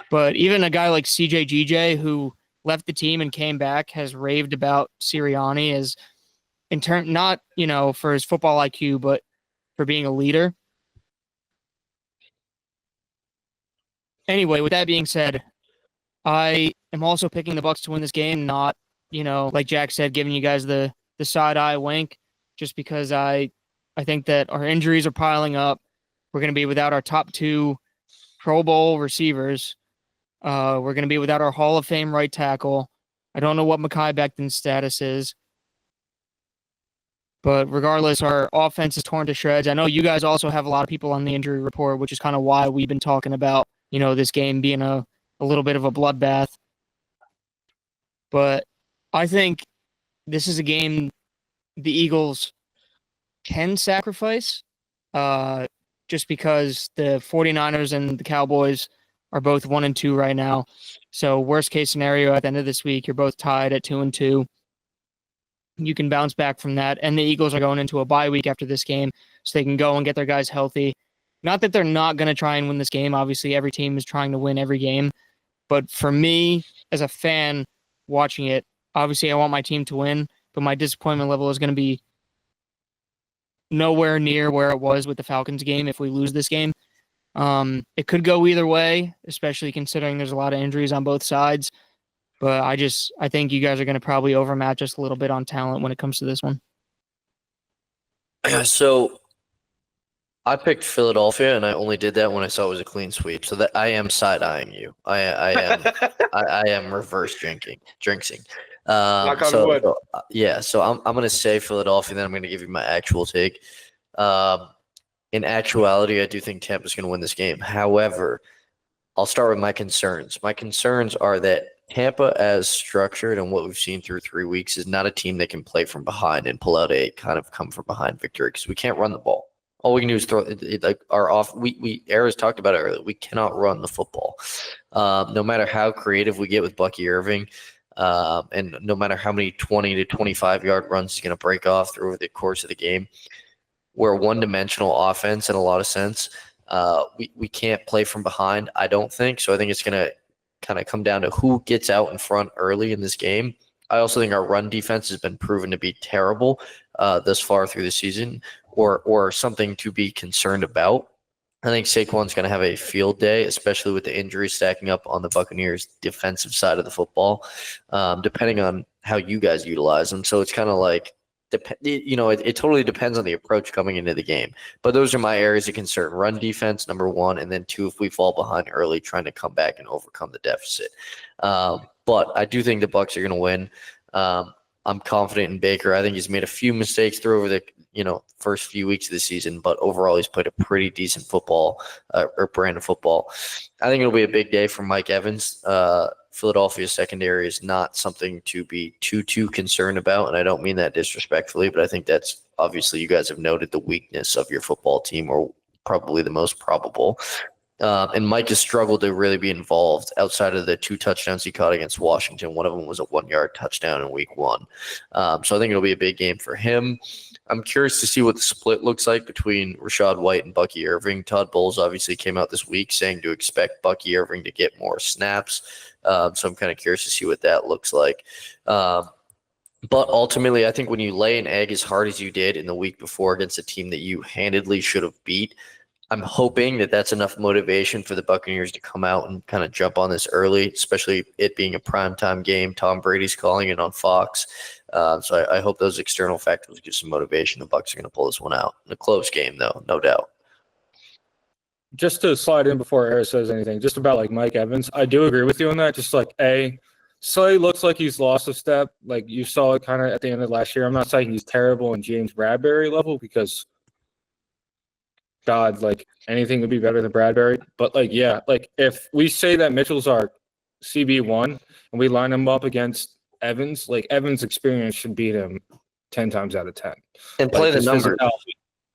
But even a guy like CJ GJ, who left the team and came back, has raved about Sirianni as not, for his football IQ, but for being a leader. Anyway, with that being said, I am also picking the Bucs to win this game, not, like Jack said, giving you guys the side eye wink, just because I think that our injuries are piling up. We're going to be without our top 2 Pro Bowl receivers. We're going to be without our Hall of Fame right tackle. I don't know what Mekhi Becton's status is. But regardless, our offense is torn to shreds. I know you guys also have a lot of people on the injury report, which is kind of why we've been talking about, this game being a little bit of a bloodbath. But I think this is a game the Eagles can sacrifice, just because the 49ers and the Cowboys are both 1-2 right now. So worst case scenario, at the end of this week, you're both tied at 2-2. You can bounce back from that. And the Eagles are going into a bye week after this game, so they can go and get their guys healthy. Not that they're not going to try and win this game. Obviously, every team is trying to win every game. But for me, as a fan watching it, obviously I want my team to win, but my disappointment level is going to be nowhere near where it was with the Falcons game if we lose this game. It could go either way, especially considering there's a lot of injuries on both sides. But I think you guys are going to probably overmatch us a little bit on talent when it comes to this one. So I picked Philadelphia, and I only did that when I saw it was a clean sweep. So that I am side-eyeing you. I am reverse jinxing. Knock on wood. Yeah. So I'm gonna say Philadelphia. Then I'm gonna give you my actual take. Um, in actuality, I do think Tampa's gonna win this game. However, I'll start with my concerns. My concerns are that Tampa, as structured and what we've seen through 3 weeks, is not a team that can play from behind and pull out a kind of come from behind victory because we can't run the ball. All we can do is throw it like our off. Ara's talked about it earlier. We cannot run the football. No matter how creative we get with Bucky Irving, and no matter how many 20 to 25-yard runs he's going to break off through the course of the game, we're a one-dimensional offense in a lot of sense. We can't play from behind, I don't think. So I think it's going to kind of come down to who gets out in front early in this game. I also think our run defense has been proven to be terrible thus far through the season, or something to be concerned about. I think Saquon's going to have a field day, especially with the injuries stacking up on the Buccaneers' defensive side of the football, depending on how you guys utilize them. So it's kind of like, it totally depends on the approach coming into the game. But those are my areas of concern. Run defense, number one, and then two, if we fall behind early, trying to come back and overcome the deficit. But I do think the Bucs are going to win. I'm confident in Baker. I think he's made a few mistakes through over the first few weeks of the season, but overall he's played a pretty decent football or brand of football. I think it'll be a big day for Mike Evans. Philadelphia secondary is not something to be too concerned about, and I don't mean that disrespectfully, but I think that's obviously you guys have noted the weakness of your football team, or probably the most probable. And Mike has struggled to really be involved outside of the 2 touchdowns he caught against Washington. One of them was a 1-yard touchdown in week 1. So I think it'll be a big game for him. I'm curious to see what the split looks like between Rachaad White and Bucky Irving. Todd Bowles obviously came out this week saying to expect Bucky Irving to get more snaps. So I'm kind of curious to see what that looks like. But ultimately, I think when you lay an egg as hard as you did in the week before against a team that you handedly should have beat, I'm hoping that that's enough motivation for the Buccaneers to come out and kind of jump on this early, especially it being a primetime game. Tom Brady's calling it on Fox. So I hope those external factors give some motivation. The Bucs are going to pull this one out. In a close game, though, no doubt. Just to slide in before Eric says anything, just about like Mike Evans, I do agree with you on that. Just like Slay looks like he's lost a step. Like you saw it kind of at the end of last year. I'm not saying he's terrible in James Bradbury level because God, like anything would be better than Bradbury. But like, yeah, like if we say that Mitchell's our CB1 and we line him up against Evans, like Evans' experience should beat him 10 times out of 10. And play like, the numbers.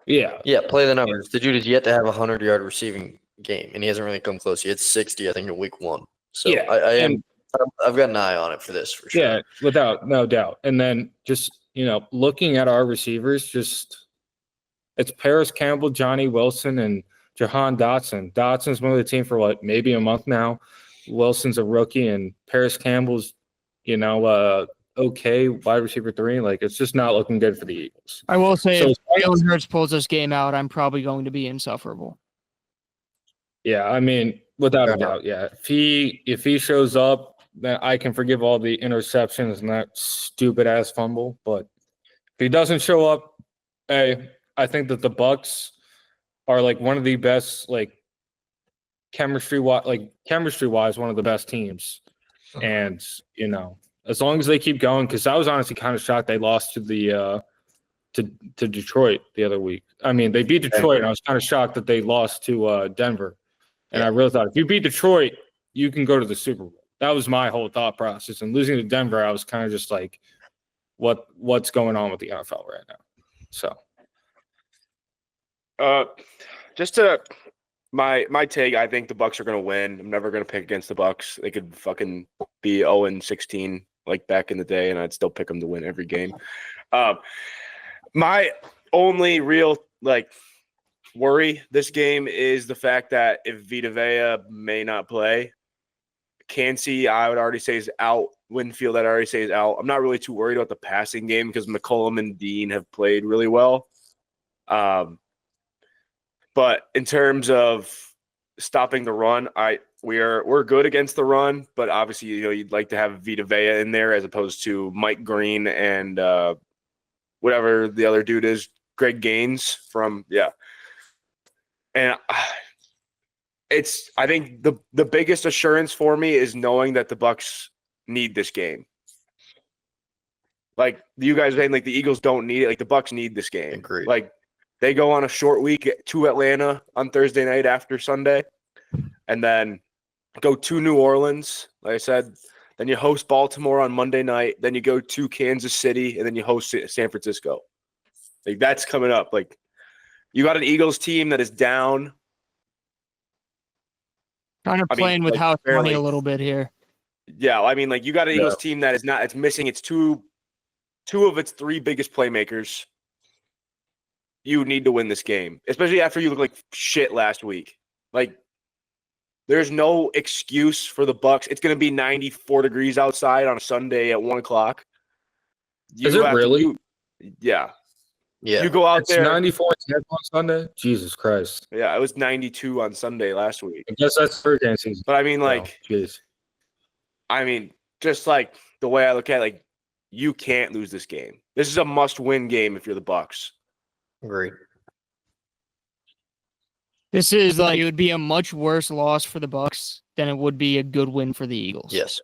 Yeah. Yeah, play the numbers. The dude has yet to have a 100-yard receiving game, and he hasn't really come close. He had 60, I think, in week 1. So yeah, I've got an eye on it for this for sure. Yeah, without no doubt. And then just, looking at our receivers, it's Paris Campbell, Johnny Wilson, and Jahan Dotson. Dotson's been with the team for maybe a month now. Wilson's a rookie, and Paris Campbell's, okay, wide receiver 3. Like it's just not looking good for the Eagles. I will say, if Jalen Hurts pulls this game out, I'm probably going to be insufferable. Yeah, I mean, without a doubt, yeah. If he shows up, then I can forgive all the interceptions and that stupid ass fumble. But if he doesn't show up, I think that the Bucs are one of the best, chemistry wise, one of the best teams. And as long as they keep going, because I was honestly kind of shocked they lost to the to Detroit the other week. I mean, they beat Detroit, and I was kind of shocked that they lost to Denver. And I really thought if you beat Detroit, you can go to the Super Bowl. That was my whole thought process. And losing to Denver, I was kind of just like, what's going on with the NFL right now? So. Just to my take, I think the Bucs are going to win. I'm never going to pick against the Bucs. They could fucking be 0-16 like back in the day, and I'd still pick them to win every game. My only real worry this game is the fact that if Vita Vea may not play, Cansey, I would already say is out. Winfield, I'd already say is out. I'm not really too worried about the passing game because McCollum and Dean have played really well. But in terms of stopping the run, we're good against the run, but obviously you'd like to have Vita Vea in there as opposed to Mike Green and whatever the other dude is, Greg Gaines from And I think the biggest assurance for me is knowing that the Bucs need this game. Like you guys saying, like the Eagles don't need it. Like the Bucs need this game. Agreed. Like they go on a short week to Atlanta on Thursday night after Sunday, and then go to New Orleans. Like I said, then you host Baltimore on Monday night. Then you go to Kansas City, and then you host San Francisco. Like that's coming up. Like you got an Eagles team that is down. Kind of playing with like, house money barely. a little bit here. Yeah, I mean, like you got an Eagles team that is not. It's missing its two of its three biggest playmakers. You need to win this game, especially after you look like shit last week. Like, there's no excuse for the Bucs. It's going to be 94 degrees outside on a Sunday at 1:00. Is it really? Yeah. Yeah. You go out It's there. 94 on Sunday. Jesus Christ. Yeah, it was 92 on Sunday last week. I guess that's hurricane season. But I mean, like, jeez. I mean, just like the way I look at it, like, you can't lose this game. This is a must-win game if you're the Bucs. Agreed. This is like it would be a much worse loss for the Bucs than it would be a good win for the Eagles. Yes.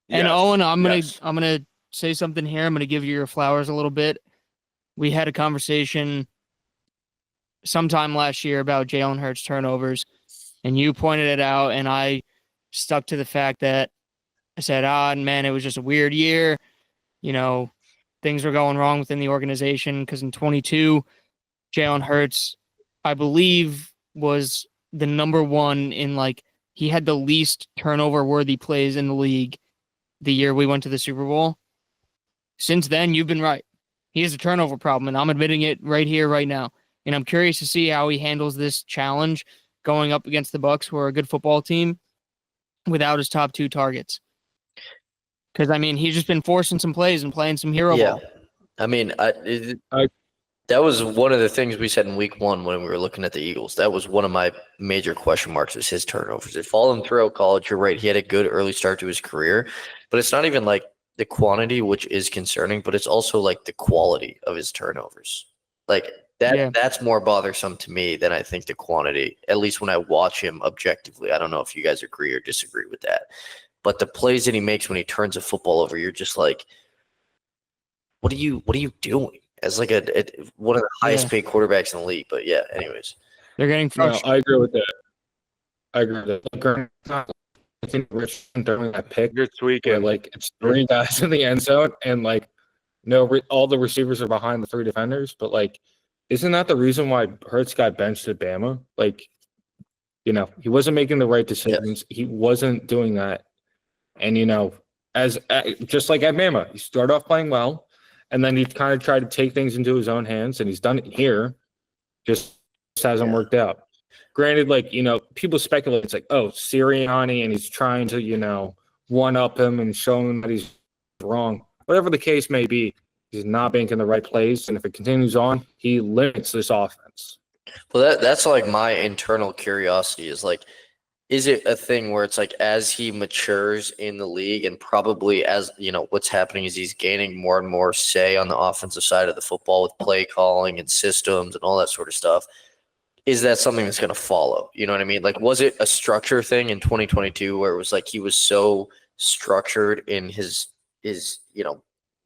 And Yes, Owen, I'm yes. gonna say something here. I'm gonna give you your flowers a little bit. We had a conversation sometime last year about Jalen Hurts turnovers, and you pointed it out, and I stuck to the fact that I said, man, it was just a weird year. You know, things were going wrong within the organization because in 22, Jalen Hurts, I believe, was the number one in like he had the least turnover-worthy plays in the league the year we went to the Super Bowl. Since then, you've been right. He has a turnover problem, and I'm admitting it right here, right now. And I'm curious to see how he handles this challenge going up against the Bucs, who are a good football team, without his top two targets. Because, I mean, he's just been forcing some plays and playing some hero ball. I mean, that was one of the things we said in week one when we were looking at the Eagles. That was one of my major question marks is his turnovers. It followed him throughout college. You're right. He had a good early start to his career, but it's not even like the quantity, which is concerning, but it's also like the quality of his turnovers. Like that's more bothersome to me than I think the quantity, at least when I watch him objectively. I don't know if you guys agree or disagree with that, but the plays that he makes when he turns a football over, you're just like, what are you doing? As like one of the highest paid quarterbacks in the league. But yeah, anyways. They're getting No, frustrated. I agree with that. I agree with that. I think Rich throwing that pick, You're tweaking. where, like it's three guys in the end zone, and like all the receivers are behind the three defenders. But like, isn't that the reason why Hurts got benched at Bama? Like, he wasn't making the right decisions. He wasn't doing that, and as just like at Bama, he started off playing well. And then he kind of tried to take things into his own hands, and he's done it here. Just hasn't worked out. Granted, like, people speculate it's like, oh, Sirianni, and he's trying to, one-up him and show him that he's wrong. Whatever the case may be, he's not making the right plays. And if it continues on, he limits this offense. Well, that's like my internal curiosity is like, is it a thing where it's like as he matures in the league and probably as, what's happening is he's gaining more and more say on the offensive side of the football with play calling and systems and all that sort of stuff. Is that something that's going to follow? You know what I mean? Like, was it a structure thing in 2022 where it was like he was so structured in his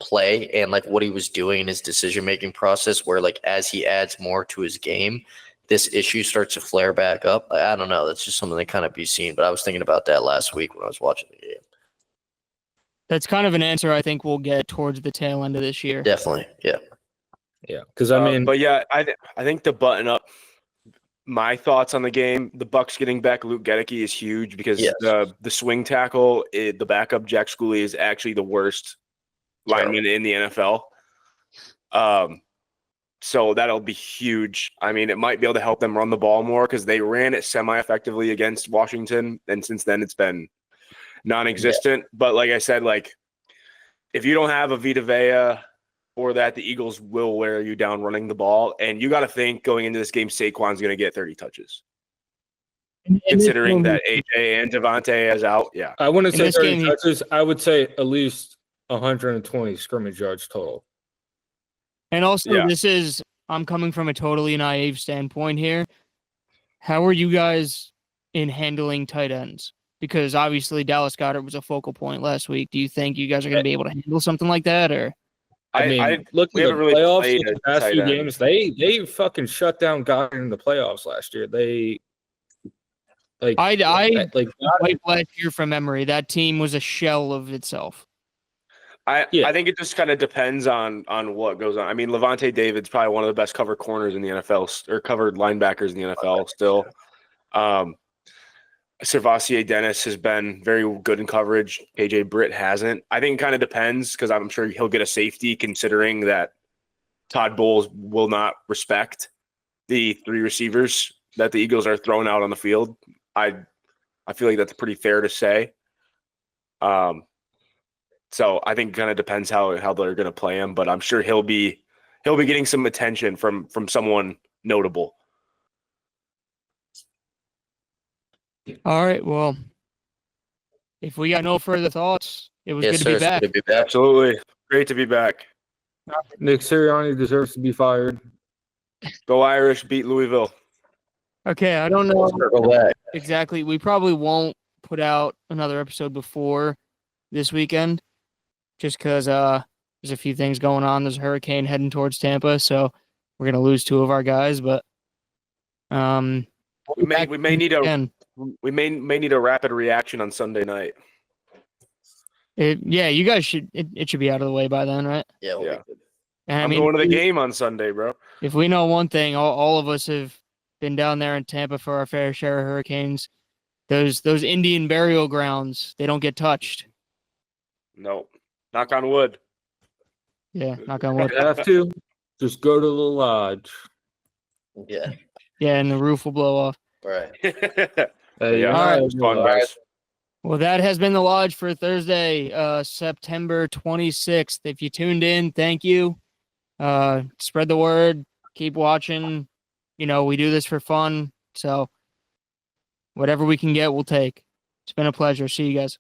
play and like what he was doing in his decision-making process where like as he adds more to his game, this issue starts to flare back up? I don't know. That's just something that kind of be seen. But I was thinking about that last week when I was watching the game. That's kind of an answer I think we'll get towards the tail end of this year. Definitely. Yeah. Yeah. Because, I mean. But yeah, I think to button up my thoughts on the game, the Bucs getting back Luke Gedeke is huge because the swing tackle, the backup Jack Schooley is actually the worst lineman in the NFL. So that'll be huge. I mean, it might be able to help them run the ball more because they ran it semi-effectively against Washington, and since then it's been non-existent. Yeah. But like I said, like if you don't have a Vita Vea or that, the Eagles will wear you down running the ball, and you got to think going into this game, Saquon's going to get 30 touches. Considering that AJ and Devontae is out, yeah. I wouldn't say 30 touches. I would say at least 120 scrimmage yards total. And also, I'm coming from a totally naive standpoint here. how are you guys in handling tight ends? Because obviously Dallas Goedert was a focal point last week. Do you think you guys are going to be able to handle something like that, or? I mean, look at we the haven't really playoffs, played look at a the past tight few end. games. They fucking shut down Goddard in the playoffs last year. They I like wiped last year from memory. That team was a shell of itself. I Yeah. think it just kind of depends on what goes on. I mean, Levante David's probably one of the best cover corners in the NFL, or covered linebackers in the NFL still. Servassier Dennis has been very good in coverage. KJ Britt hasn't. I think it kind of depends because I'm sure he'll get a safety considering that Todd Bowles will not respect the 3 receivers that the Eagles are throwing out on the field. I feel like that's pretty fair to say. So I think it kind of depends how they're going to play him, but I'm sure he'll be getting some attention from someone notable. All right. Well, if we got no further thoughts, it was Yes, good sir. to be It's back. good to be back. Absolutely. Great to be back. Nick Sirianni deserves to be fired. Go Irish, beat Louisville. Okay. I don't know Circle back. exactly. We probably won't put out another episode before this weekend just because there's a few things going on. There's a hurricane heading towards Tampa, so we're going to lose 2 of our guys, but We may need again. we may need a rapid reaction on Sunday night. Yeah, you guys should. It should be out of the way by then, right? Yeah. Yeah. And I'm going to the game on Sunday, bro. If we know one thing, all of us have been down there in Tampa for our fair share of hurricanes. Those Indian burial grounds, they don't get touched. No. Knock on wood. Yeah, knock on wood. You have to just go to the lodge. Yeah. Yeah, and the roof will blow off. Right. Hey, Yeah, all right. it's fun, guys. Well, that has been the Lodge for Thursday, September 26th. If you tuned in, thank you. Spread the word. Keep watching. You know, we do this for fun. So whatever we can get, we'll take. It's been a pleasure. See you guys.